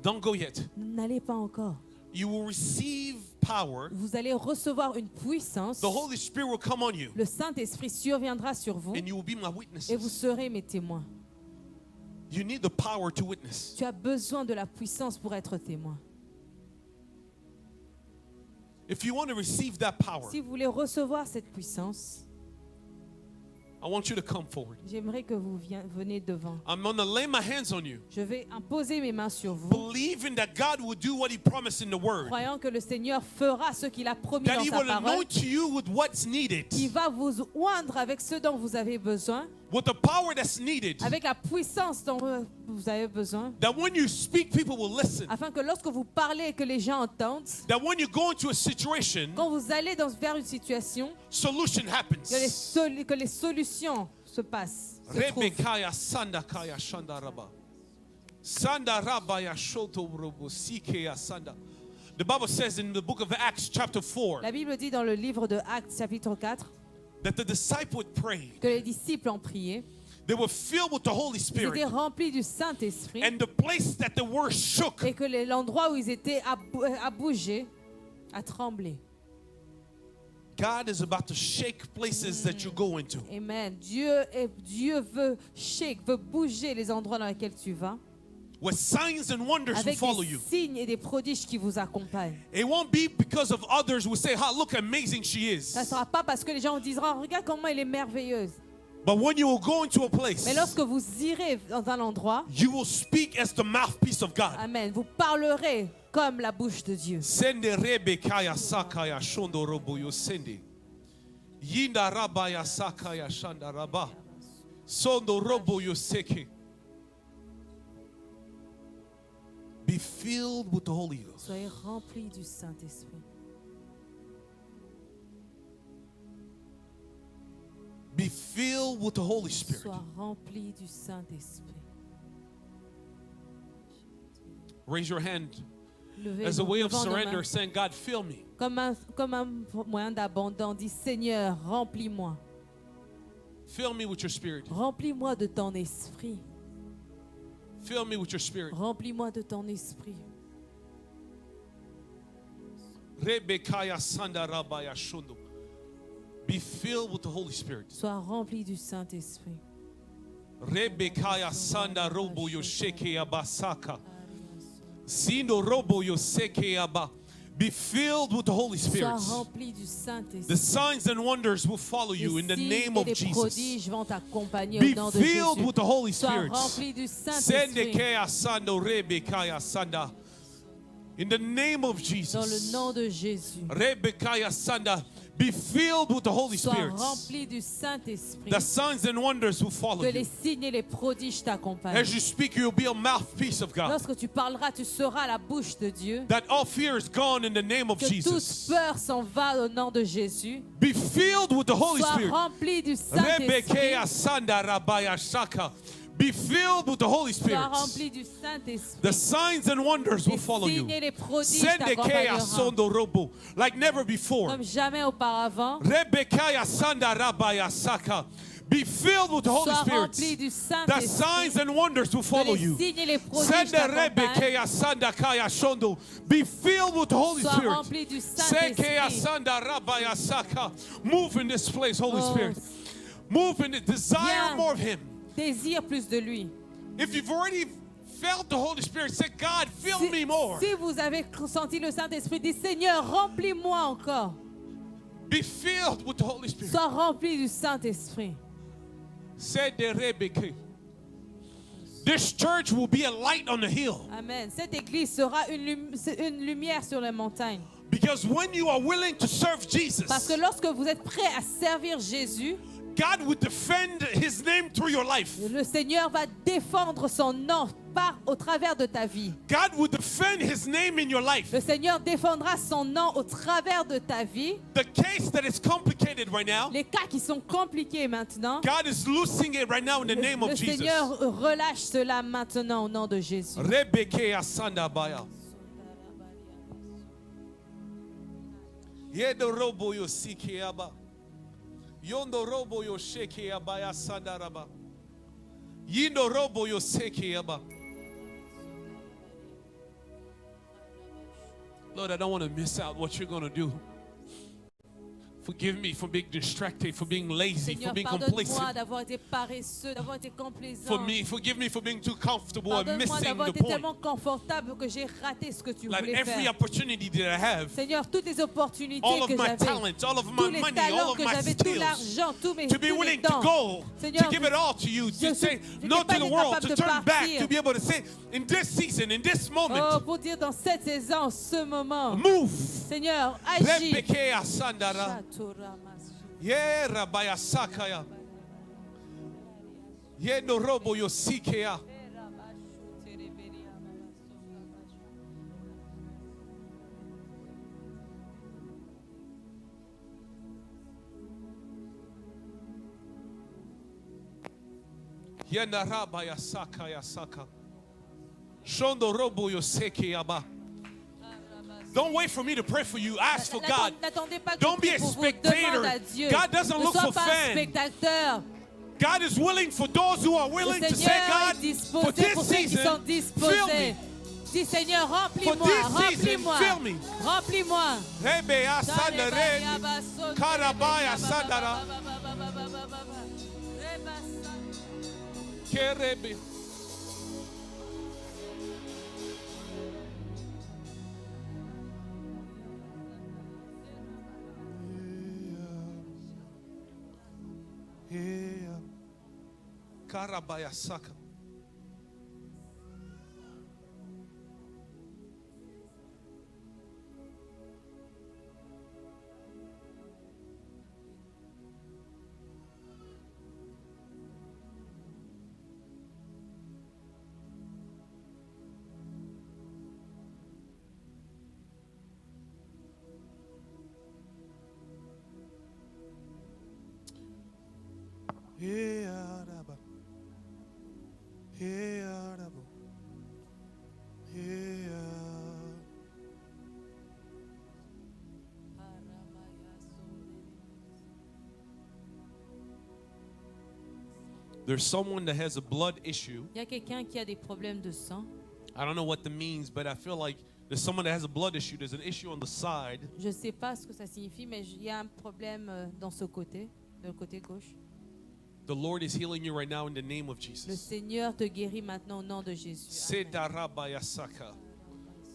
don't go yet. n'allez pas encore. You will receive power. Vous allez recevoir une puissance. The Holy Spirit will come on you, Le Saint-Esprit surviendra sur vous and you will be my et vous witnesses. serez mes témoins. You need the power to witness. Tu as besoin de la puissance pour être témoin. If you want to receive that power, Si vous voulez recevoir cette puissance, I want you to come forward. j'aimerais que vous venez devant. I'm going to lay my hands on you, Je vais imposer mes mains sur vous, believing that God will do what He promised in the Word, croyant que le Seigneur fera ce qu'il a promis that dans He sa will parole. anoint you with what's needed, Il va vous oindre avec ce dont vous avez besoin, with the power that's needed, avec la puissance dont vous avez besoin, that when you speak, people will listen, afin que lorsque vous parlez et que les gens entendent, that when you go into a situation, quand vous allez vers une situation, solution happens. que les solutions se passent. se trouvent. Rebekaya sandakaya shandaraba. Sandarabaya shotorobo sikeya sanda. The Bible says in the book of Acts chapter 4 La Bible dit dans le livre de Actes chapitre 4 that the disciples prayed. que les disciples ont prié. They were filled with the Holy Ils Spirit. étaient remplis du Saint-Esprit And the place that they were shook. et que l'endroit où ils étaient a bougé, a tremblé. God is about to shake places that you go into. Amen. Dieu veut bouger les endroits dans lesquels tu vas, Where signs and wonders will avec follow des you. signes et des prodiges qui vous accompagnent. It won't be because of others who say, "How look how amazing she Ça ne is." sera pas parce que les gens diront, oh, regarde comment elle est merveilleuse. But when you will go into a place, Mais lorsque vous irez dans un endroit, you will speak as the mouthpiece of God. amen, vous parlerez comme la bouche de Dieu. Sende rebekaya sakaya shondo robo yo sende. Yinda rabaya sakaya shanda raba. Sondo robo yo seke. Be filled with the Holy Ghost. Soyez remplis du Saint-Esprit. Be filled with the Holy Spirit. Sois remplis du Saint-Esprit. Raise your hand Levez as a way of devant nos surrender, mains. saying, God, fill me. Comme un moyen d'abandon, dis Seigneur, remplis-moi. Fill me with your spirit. Remplis-moi de ton esprit. Fill me with your spirit. Remplis-moi de ton esprit. Rebekaya sanda rabaya shondo. Be filled with the Holy Spirit. Sois rempli du Saint-Esprit. Rebekaya sanda robo yo sheke abasaka. Sindo robo yo seke aba. Be filled with the Holy Spirit. Sois rempli du The Saint-Esprit. signs and wonders will follow you in the Les name signes et of les Jesus. prodiges vont t'accompagner Be au nom de filled Jésus. with the Holy Sois Spirit. rempli du Sende Saint-Esprit. kea sando rebekaya sanda. In the name of Dans le Jesus. nom de Jésus. Rebekaya sanda. Be filled with the Holy Sois Spirit. rempli du Saint-Esprit. The signs and wonders will follow Que les you. signes et les prodiges t'accompagnent. As you speak, you'll be a mouthpiece of God. Lorsque tu parleras, tu seras la bouche de Dieu. That all fear is gone in the name of Que toute Jesus. peur s'en va au nom de Jésus. Be filled with the Holy Sois Spirit. rempli du Saint-Esprit. Rebekea Sanda Rabaya Shaka. Be filled with the Holy Sois Spirit. rempli du Saint-Esprit. The signs and wonders will Les follow you. signes et les prodiges Sendekea t'accompagneront. Sondo Robo. Like never before. Comme jamais auparavant. Rebekaya Sanda Rabaya Saka. Be filled with the Holy Sois Spirit. rempli du The Saint-Esprit. signs and wonders will Que follow les you. signes et les prodiges Sende t'accompagnent. Rebekea Sanda Kaya Shondo. Be filled with the Holy Sois Spirit. rempli du Sekea Saint-Esprit. Sanda Rabaya Saka. Move in this place, Holy Oh. Spirit. Move in it. Desire Viens. more of Him. Désire plus de lui. If you've already felt the Holy Spirit, say, God, fill me more. Si vous avez senti le Saint-Esprit, dis Seigneur, remplis-moi encore. Be filled with the Holy Spirit. Sois rempli du Saint-Esprit. Said the Rebekah. This church will be a light on the hill. Amen. Cette église sera une lumière sur les montagnes. Because when you are willing to serve Jesus, Parce que lorsque vous êtes prêt à servir Jésus, God will defend His name through your life. le Seigneur va défendre son nom au travers de ta vie. God will defend His name in your life. Le Seigneur défendra son nom au travers de ta vie. The case that is complicated right now, Les cas qui sont compliqués maintenant, God is loosing it right now in the name le of Jesus. Seigneur relâche cela maintenant au nom de Jésus. Rebekah Asanda Baya. Yedo robo yo sikeaba. Yondo robo yo shekeaba ya sandaraba. Yindo robo yo sekeaba. Lord, I don't want to miss out what you're going to do. Forgive me for being distracted, for being lazy, Seigneur, for being pardonne-moi complacent. d'avoir été paresseux, d'avoir été complaisant. Forgive me for being too comfortable and Pardonne-moi missing d'avoir the été point. tellement confortable que j'ai raté ce que tu Like voulais every faire. opportunity that I have, Seigneur, toutes les opportunités all of que my j'avais, talents, all of tous my les money, all talents of que my j'avais, tout skills, l'argent, tous mes to be tous les willing to dons. go, Seigneur, to give it all to you, to say je no n'ai pas to the été world, capable to de turn back, partir. to be able to say, in this season, in this moment, Oh, pour dire dans cette saison, ce moment, move. Seigneur, agis. Rebeke asandara. Ye rabaya sakaya. Ye no robo yo sikea. Ye na rabaya sakaya saka. Shondo robo yo sekea ba. Don't wait for me to pray for you. Ask for God. N'attendez pas que Don't je be a prie pour vous. spectator. Demande à Dieu. God doesn't Ne look sois for pas un fans. spectateur. God is willing for those who are Le willing to say, Seigneur God, est for disposé pour this ceux qui sont season, fill disposés. me. Dis Seigneur, For remplis-moi, this season, remplis-moi, fill me. remplis-moi. Rebe asandare, karabaya sandara, kerebe. Karabaya saka. There's someone that has a blood issue. Il y a quelqu'un qui a des problèmes de sang. I don't know what that means, but I feel like there's someone that has a blood issue. There's an issue on the side. Je ne sais pas ce que ça signifie, mais il y a un problème dans ce côté, de le côté gauche. The Lord is healing you right now in the name of Le Jesus. Seigneur te guérit maintenant au nom de Jésus. Amen. Sedarabayasaka.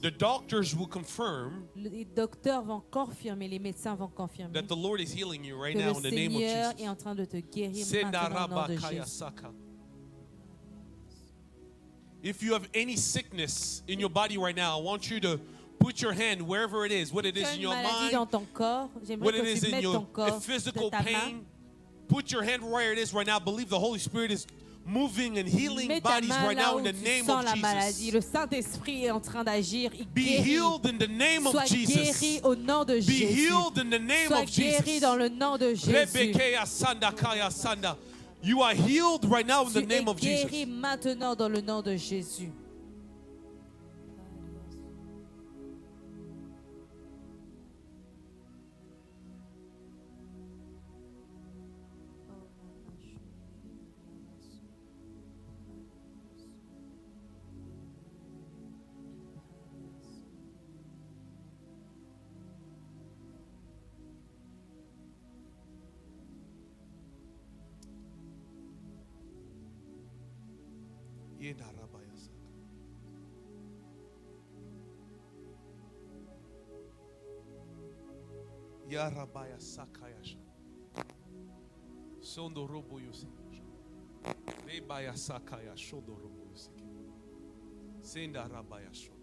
The doctors will confirm Les docteurs vont confirmer, les médecins vont confirmer that the Lord is healing you right que now le in the name of Seigneur est Jesus. en train de te guérir maintenant au nom de Jésus. Sedarabakayasaka. If you have any sickness in your body right now, I want you to put your hand wherever it is, what it Tu is as in une your maladie dans mind, ton corps, what j'aimerais it que is tu in mettes ton your corps physical de ta main. pain. Put your hand where it is right now. Believe the Holy Spirit is moving and healing Mets ta bodies main right là now où in the tu name sens of la maladie. Jesus. Le Saint-Esprit est en train d'agir. Il Be guérit. healed in the name of Sois Jesus. guéri au nom de Be Jésus. healed in the name Sois of guéri Jesus. dans le nom de Jésus. Rebekea sanda kaya sanda. You are healed right now in Tu the name es of guéri Jesus. maintenant dans le nom de Jésus. Yena rabaya saka. Ya rabaya sakaya sha. Sondo robo yoseke. Rebaya sakaya shondo robo yoseke. Senda rabaya shondo.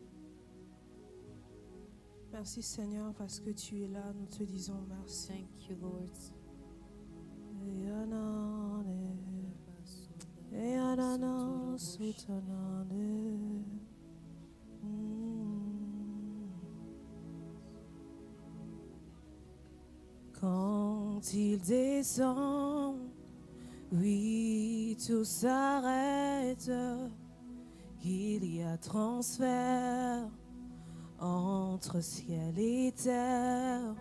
Merci Seigneur parce que tu es là. Nous te disons merci. Thank you, Lord. Quand il descend, oui, tout s'arrête. Il y a transfert entre ciel et terre.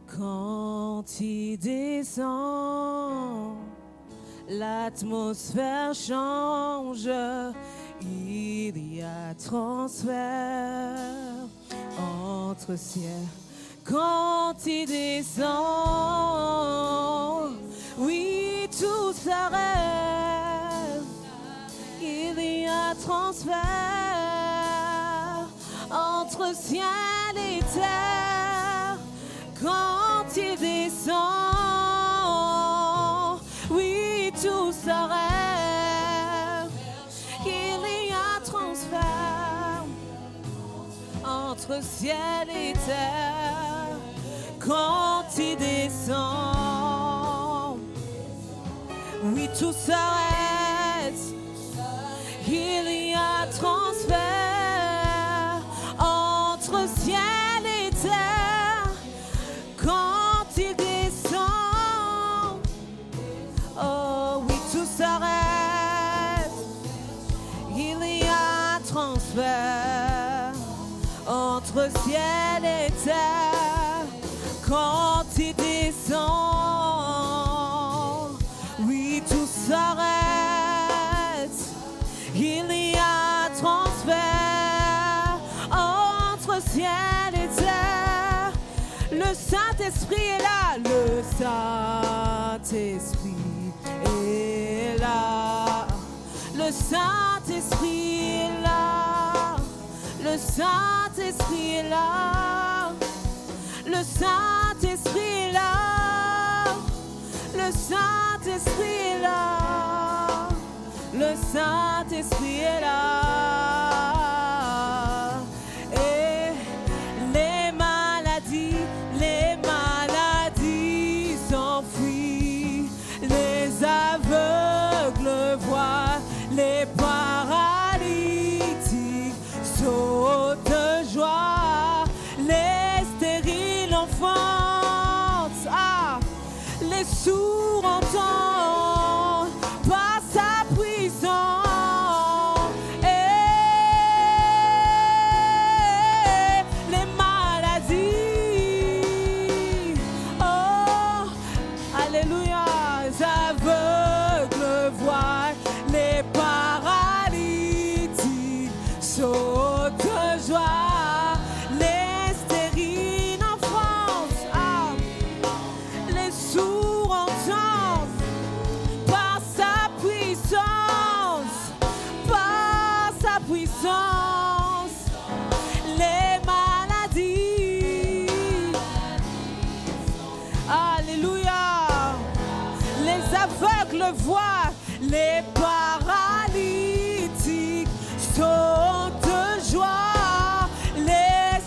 Quand il descend, l'atmosphère change. Il y a transfert entre ciel. Quand il descend, oui, tout s'arrête. Il y a transfert entre ciel et terre. Quand il descend, oui, tout s'arrête. Il y a transfert entre ciel et terre. Quand il descend, oui, tout s'arrête. Il y a transfert entre ciel et terre. Quand il descend, oh oui, tout s'arrête. Il y a transfert entre ciel et terre. Quand il descend, oui, tout s'arrête. Il y a transfert entre ciel et terre. Le Saint-Esprit est là. Le Saint-Esprit est là. Le Saint-Esprit est là. Le Saint-Esprit est là. Le Saint-Esprit est là. Le Saint-Esprit est là. Le Saint-Esprit est là. Et les maladies s'enfuient. Les aveugles voient. Les paralytiques sautent de joie. Les stériles enfantent. Ah, les sourds entendent par sa puissance. Et les maladies, oh, alléluia, les aveugles voient. Les paralytiques sautent de joie. Les stériles enfantent. Ah, les sourds entendent par sa puissance. Par sa puissance. Les maladies. Alléluia. Les aveugles voient. Les paralytiques sautent de joie. Les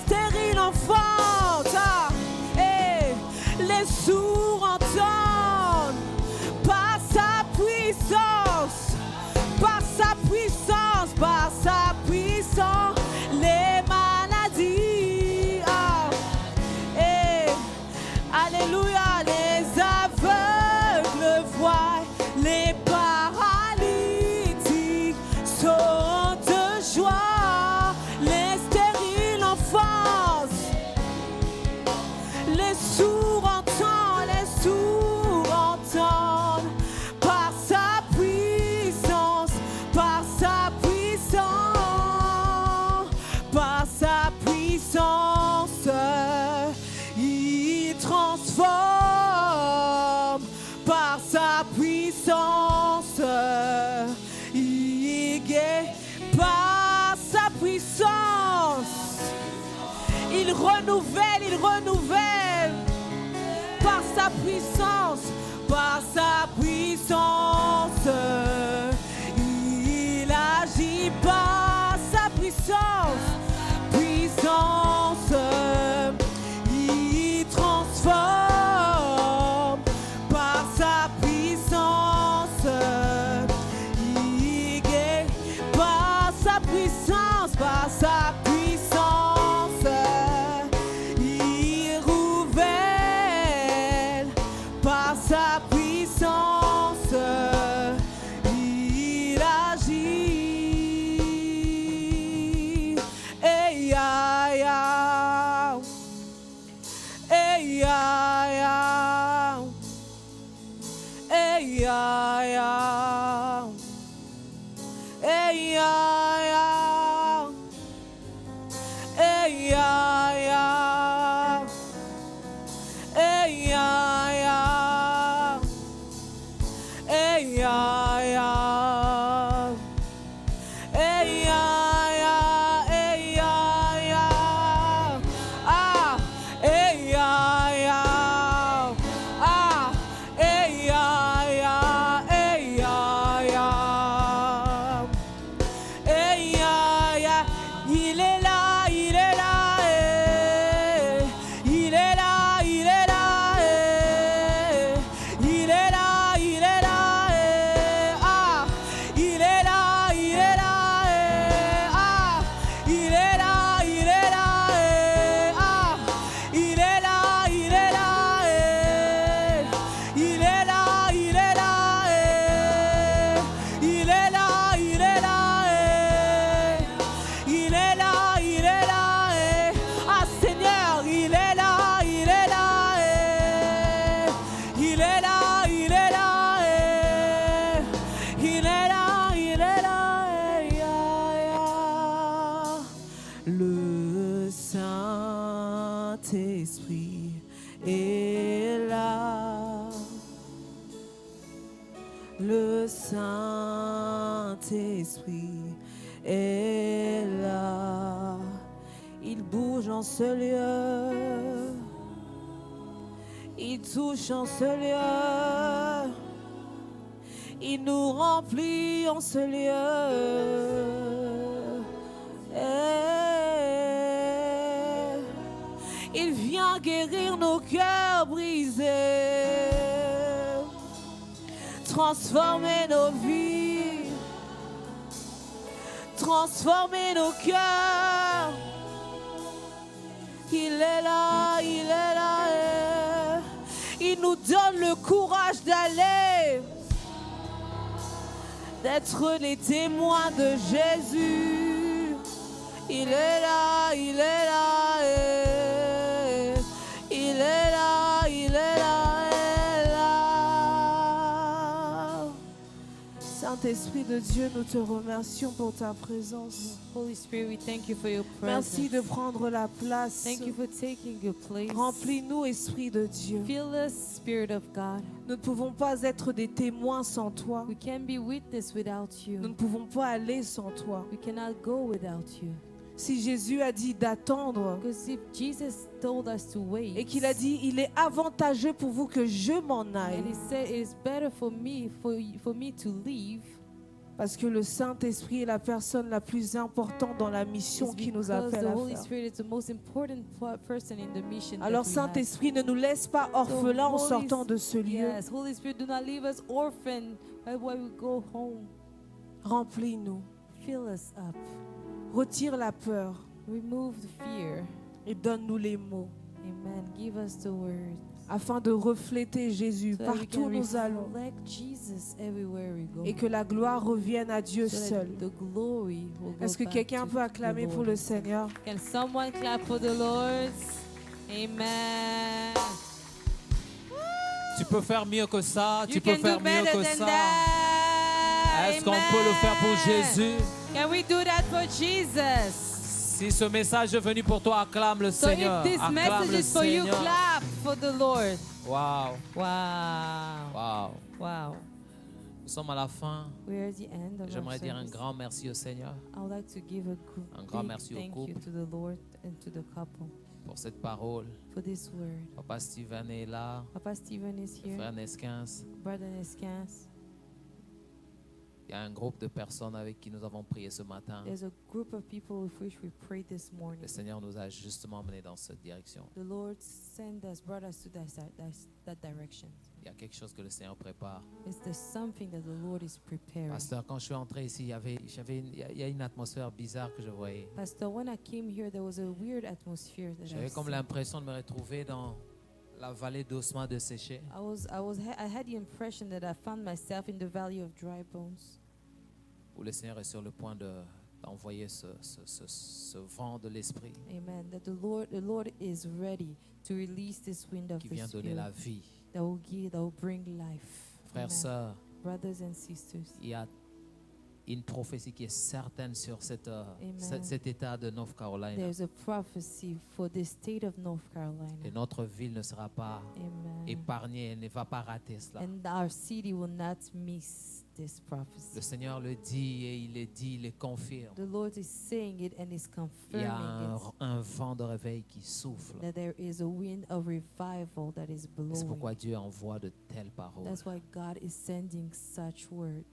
puissance. Il guérit par sa puissance. Il renouvelle par sa puissance, il agit par sa puissance, il transforme par sa puissance, il guérit par sa puissance, il renouvelle par sa puissance, il agit. Hey, ya, ya. Hey, ya, ya. Hey, ya, ya. Hey, ya, ya. Hey, ya, ya. Hey, ya, ya. Hey, ya, ya. Hey, ya, ya. Hey, ya, ya. Ah, hey, ya, ya. Ah, hey, ya, ya. Hey, ya, ya. Hey, ya, ya. Il est là, il est là. Il est là, il est là. Il est là, il est là. Ah, il est là, il est là. Ah, il est là, il est là. Ah, il est là, il est là. Il est là, il est là. Il est là, il est là. Il est là, il est là. Ah, Seigneur, il est là, il est là. Il est là, il est là. Il est là, il est là. Le Saint-Esprit est là. Le Saint-Esprit est là. Il bouge en ce lieu. Il touche en ce lieu. Il nous remplit en ce lieu. Il vient guérir nos cœurs brisés, transformer nos vies, transformer nos cœurs. Il est là, il est là. Il nous donne le courage d'aller, d'être les témoins de Jésus. Il est là, il est là. Il est là, il est là. Saint-Esprit de Dieu, nous te remercions pour ta présence. Holy Spirit, we thank you for your Merci presence. de prendre la place. Thank you for taking your place. Remplis-nous, Esprit de Dieu. Fill us, Spirit of God. Nous ne pouvons pas être des témoins sans toi. We can't be witness without Nous ne you. pouvons pas aller sans toi. We cannot go without you. Si Jésus a dit d'attendre Because if Jesus told us to wait, et qu'il a dit il est avantageux pour vous que je m'en aille, and he said it is better for me to leave, parce que le Saint-Esprit est la personne la plus importante dans la mission it's qui nous because appelle the à Holy faire. Spirit is the most important person in the mission. Alors that we Saint-Esprit, ne nous laisse pas orphelins en Holy sortant de ce have. lieu. Yes, Holy Spirit, do not leave us orphan while we go home. Remplis-nous, Fill us up. retire la peur Remove the fear. et donne-nous les mots Amen. Give us the word. afin de refléter Jésus So that we partout can où nous allons reflect Jesus everywhere we go. et que la gloire revienne à Dieu So that seul. the glory will go Est-ce que back quelqu'un to peut the acclamer pour Lord. le Seigneur? Can someone clap for the Lord? Amen. Tu peux faire mieux que ça. You Tu peux can faire do mieux better que than ça. that. Est-ce qu'on peut le faire pour Amen. Jésus? Can we do that for Jesus? Si ce message est venu pour toi, acclame le So Seigneur. if this Acclame message le is for you, Seigneur. clap for the Lord. Wow. Wow. Wow. Wow. Nous sommes à la fin. We're at the end of our J'aimerais dire un service. grand merci au Seigneur I would like to give a Un grand big merci au thank you couple. to the Lord and to the couple pour cette parole. for this word. Papa Steven est là, Papa Stephen is le here. frère Nesquins. Brother Neskans. Il y a un groupe de personnes avec qui nous avons prié ce matin. There's a group of people with which we prayed this morning. Le Seigneur nous a justement menés dans cette direction. The Lord sent us, brought us to that direction. Il y a quelque chose que le Seigneur prépare. It's the something that the Lord is preparing. Pasteur, quand je suis entré ici, il y a une atmosphère bizarre que je voyais. Pastor, when I came here, there was a weird atmosphere that I J'avais comme seen. l'impression de me retrouver dans la vallée d'ossements desséchés. I had the impression that I found myself in the valley of dry bones, Où le Seigneur est sur le point d'envoyer ce vent de l'esprit amen, that the Lord is ready to release this wind of qui the vient donner la Spirit vie. that will bring life. Frères, Amen. sœurs, Brothers and sisters, il y a une prophétie qui est certaine sur cet état de North Carolina. there's a prophecy for the state of North Et Carolina. notre ville ne sera pas Amen. épargnée, elle ne va pas rater cela. And our city will not miss this Le prophecy. Seigneur le dit et il le dit, il le confirme. The Lord is saying it and is Il y confirming a it. un vent de réveil qui souffle. That there is a wind of revival that is C'est blowing. pourquoi Dieu envoie de telles paroles. That's why God is sending such words.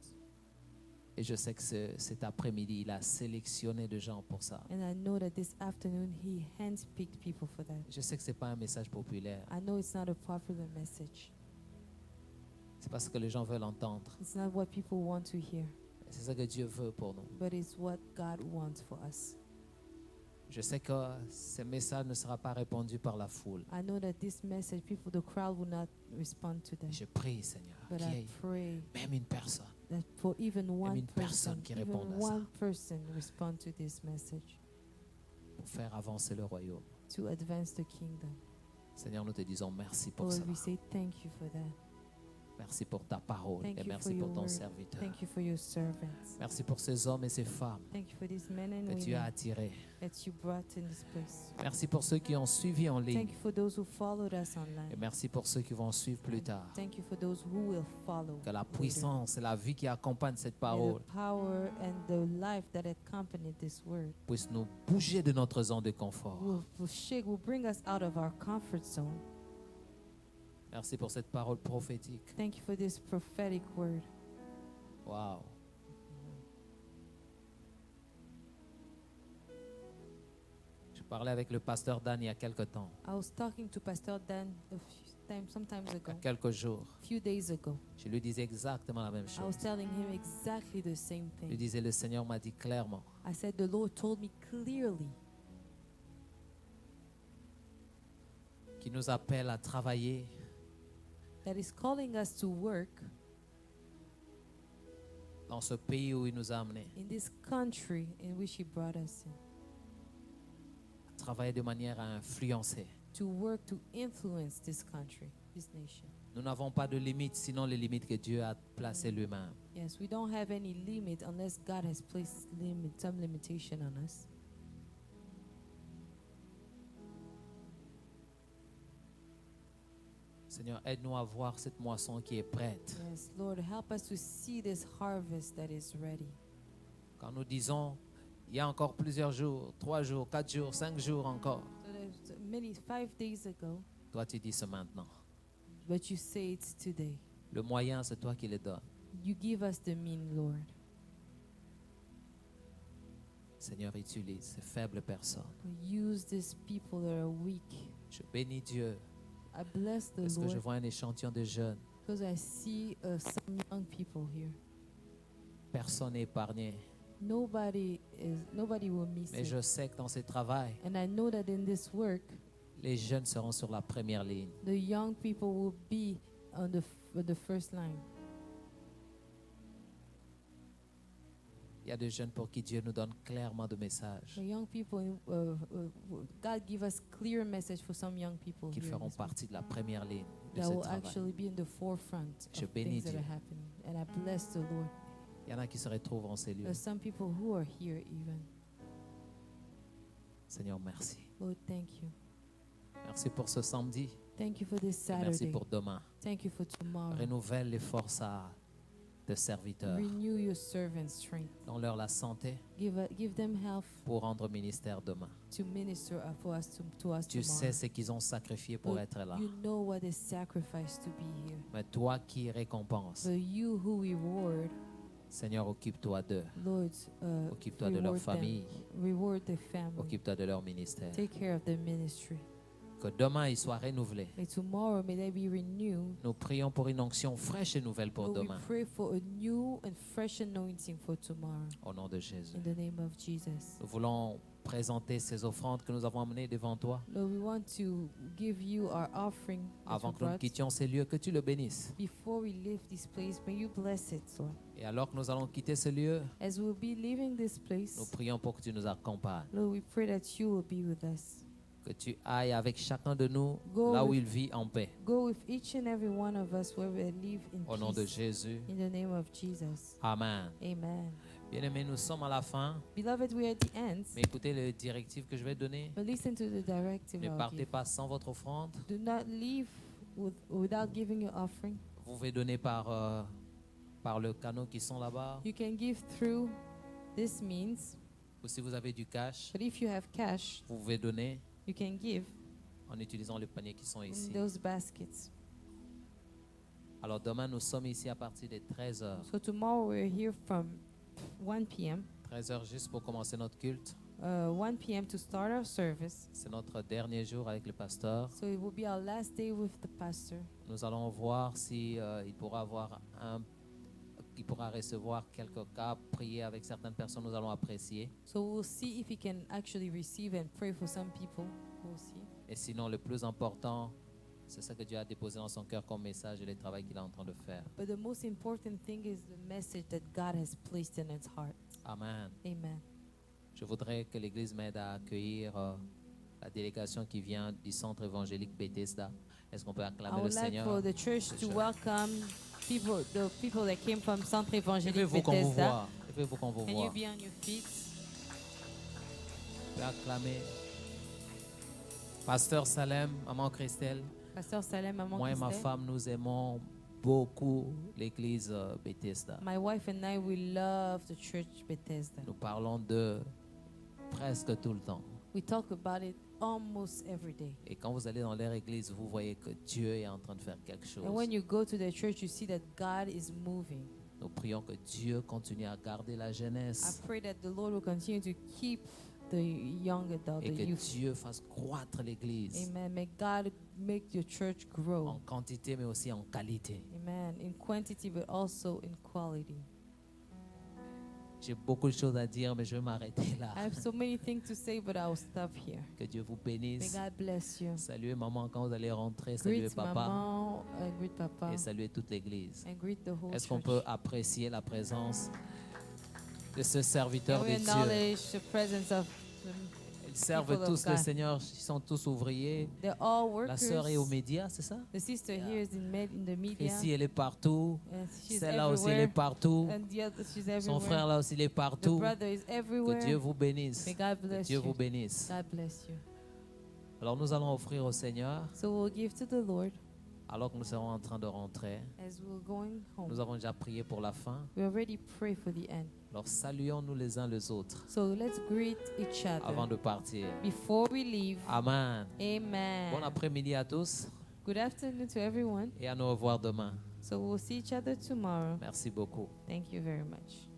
Et je sais que cet après-midi, il a sélectionné des gens pour ça. And I know that this afternoon He handpicked people for that. Je sais que ce n'est pas un message populaire. I know it's not a popular message. C'est parce que les gens veulent entendre. It's not what people want to hear, C'est ça que Dieu veut pour nous. but it's what God wants for us. Je sais que ce message ne sera pas répondu par la foule. I know that this message, the crowd will not respond to that. Je prie, Seigneur, But qu'il y I ait pray même une personne that for even one une personne qui réponde à ça. one person respond to this message pour faire avancer le royaume. to advance the kingdom. Seigneur, nous te disons merci pour Lord, ça. we say thank you for that. Merci pour ta parole Thank et you merci for pour your ton word. serviteur. Thank you for your servants. Merci pour ces hommes et ces femmes Thank you for these men and que tu as women attirés. that you brought in this place. Merci pour ceux qui ont suivi en ligne. Thank you for those who followed us Et online. merci pour ceux qui vont suivre plus tard. Thank you for those who will follow. Que la later. puissance et la vie qui accompagnent cette May parole the power and the life that accompanied this word puissent nous bouger de notre zone de confort. will bring us out of our comfort zone. Merci pour cette parole prophétique. Thank you for this prophetic word. Wow. Je parlais avec le pasteur Dan il y a quelques temps, I was talking to Pastor Dan some times il y a ago, quelques jours. a few days ago. Je lui disais exactement la même I was chose. telling him exactly the same Je lui thing. disais, le Seigneur m'a dit clairement I said, the Lord told me clearly qu'il nous appelle à travailler that He's calling us to work dans ce pays où il nous a amenés, in this country in which He brought us in, à travailler de manière à influencer. to work to influence this country, this nation. Nous n'avons pas de limites, sinon les limites que Dieu a placées lui-même. Yes, we don't have any limit unless God has placed some limitation on us. Seigneur, aide-nous à voir cette moisson qui est prête. Yes, Lord, help us to see this harvest that is ready. Quand nous disons, il y a encore plusieurs jours, 3 jours, 4 jours, 5 jours encore, So there's many 5 days ago, toi tu dis c'est maintenant. but you say it's today. Le moyen, c'est toi qui le donnes. You give us the mean, Lord. Seigneur, utilise ces faibles personnes. Use these people that are weak. Je bénis Dieu I bless the parce que je Lord vois un échantillon de jeunes. because I see some young people here. Personne n'est épargné. Nobody will miss Mais it. je sais que dans ce travail, And I know that in this work, les jeunes seront sur la première ligne. the young people will be on the first line. Il y a des jeunes pour qui Dieu nous donne clairement de messages The young people, God give us clear message for some young people qui here in feront this partie de la première ligne de that ce will travail. actually be in the forefront Je of bénis things that Dieu. are happening. And I bless the Lord. Il y en a qui se retrouvent en ces lieux. There's some people who are here even. Seigneur, merci. Lord, thank you. Merci pour ce samedi. Thank you for this Et merci Saturday. pour demain. Thank you for tomorrow. Renouvelle les forces à de serviteurs. Renew your servants' strength. Donne-leur la santé Give them health pour rendre ministère demain. to minister for us to us Tu sais tomorrow. ce qu'ils ont sacrifié pour Lord, être là. you know what is sacrificed to be here. Mais toi qui récompenses, But you who reward, Seigneur, occupe-toi d'eux. Lord, Occupe-toi de leur reward famille. them. Reward the family. Occupe-toi de leur ministère. Take care of the ministry. Que demain, il soit renouvelé. May tomorrow may they be renewed. Nous prions pour une onction fraîche et nouvelle pour Lord, we demain. pray for a new and fresh anointing for tomorrow. Au nom de Jésus. In the name of Jesus. Nous voulons présenter ces offrandes que nous avons amenées devant toi. Lord, we want to give you our offering that Avant we que nous brought. quittions ces lieux, que tu le bénisses. Before we leave this place, may you bless it, Lord. Et alors que nous allons quitter ce lieu, As we'll be leaving this nous place, prions pour que tu nous accompagnes. Lord, we pray that you will be with us. Que tu ailles avec chacun de nous Go là où with- il vit en paix. Go with each and every one of us where we live in Au nom de peace. Jésus. In the name of Jesus. Amen. Amen. Bien-aimés, nous sommes à la fin. Beloved, we are at the end. Mais écoutez les directives que je vais donner. But listen to the directive Ne I'll partez give. pas sans votre offrande. Do not leave without giving your offering. Vous pouvez donner par le canot qui sont là-bas. You can give through this means, Ou si vous avez du cash, but if you have cash, vous pouvez donner you can give en utilisant les paniers qui sont in ici. those baskets. Alors demain, nous sommes ici à partir de 13h. So tomorrow we're here from 1 p.m. 13h juste pour commencer notre culte. 1 p.m. to start our service. C'est notre dernier jour avec le pasteur. So it will be our last day with the pastor. Nous allons voir si il pourra recevoir quelques cas, prier avec certaines personnes. Nous allons apprécier. So we'll see if he can actually receive and pray for some people. We'll see. Et sinon, le plus important, c'est ça que Dieu a déposé dans son cœur comme message et le travail qu'il est en train de faire. But the most important thing is the message that God has placed in its heart. Amen. Amen. Je voudrais que l'Église m'aide à accueillir la délégation qui vient du centre évangélique Bethesda. Est-ce qu'on peut I acclamer le would like Seigneur? for the church to welcome the people that came from Centre Évangélique Levez-vous qu'on vous Bethesda. voit. Levez-vous qu'on vous Can you voit. be on your feet? On peut acclamer. Pasteur Salem, Maman Christelle, Pasteur Salem, Maman moi et ma Christelle. femme, nous aimons beaucoup l'Église Bethesda. My wife and I, we love the church Bethesda. Nous parlons de presque tout le temps. We talk about it almost every day. Et quand vous allez dans leur église, vous voyez que Dieu est en train de faire quelque chose. And when you go to the church, you see that God is moving. Nous prions que Dieu continue à garder la I jeunesse pray that the Lord will continue to keep the young adult, et the que youth. Dieu fasse croître l'église Amen. May God make your church grow. en quantité mais aussi en qualité. Amen. In quantity, but also in quality. J'ai beaucoup de choses à dire, mais je vais m'arrêter là. I have so many things to say, but I will stop here. Que Dieu vous May bénisse. God bless you. Saluez maman quand vous allez rentrer, saluez Greet papa Maman, greet Papa, et saluez toute l'église. and greet the whole Est-ce qu'on church. peut apprécier la présence de ce Can serviteur we de Dieu? acknowledge the presence of Ils servent people of tous le God. Seigneur, ils sont tous ouvriers. they're all La sœur est aux workers. médias, c'est ça? The sister here is in the media. Ici, elle est partout. And she's Celle-là aussi, elle est everywhere. partout. And the other, she's Son everywhere. frère là aussi, il est The partout. brother is Que everywhere. Dieu vous bénisse. May God Que bless Dieu you. vous bénisse. God bless you. Alors nous allons offrir au Seigneur, So we'll give to the Lord alors que nous serons en train de rentrer. as we're going Nous home. avons déjà prié pour la fin. We already pray for the end. Alors saluons-nous les uns les autres So let's greet each avant other de partir. before we leave. Amen. Amen. Bon après-midi à tous Good afternoon to everyone. et à nous revoir demain. So we'll see each other tomorrow. Merci beaucoup. Thank you very much.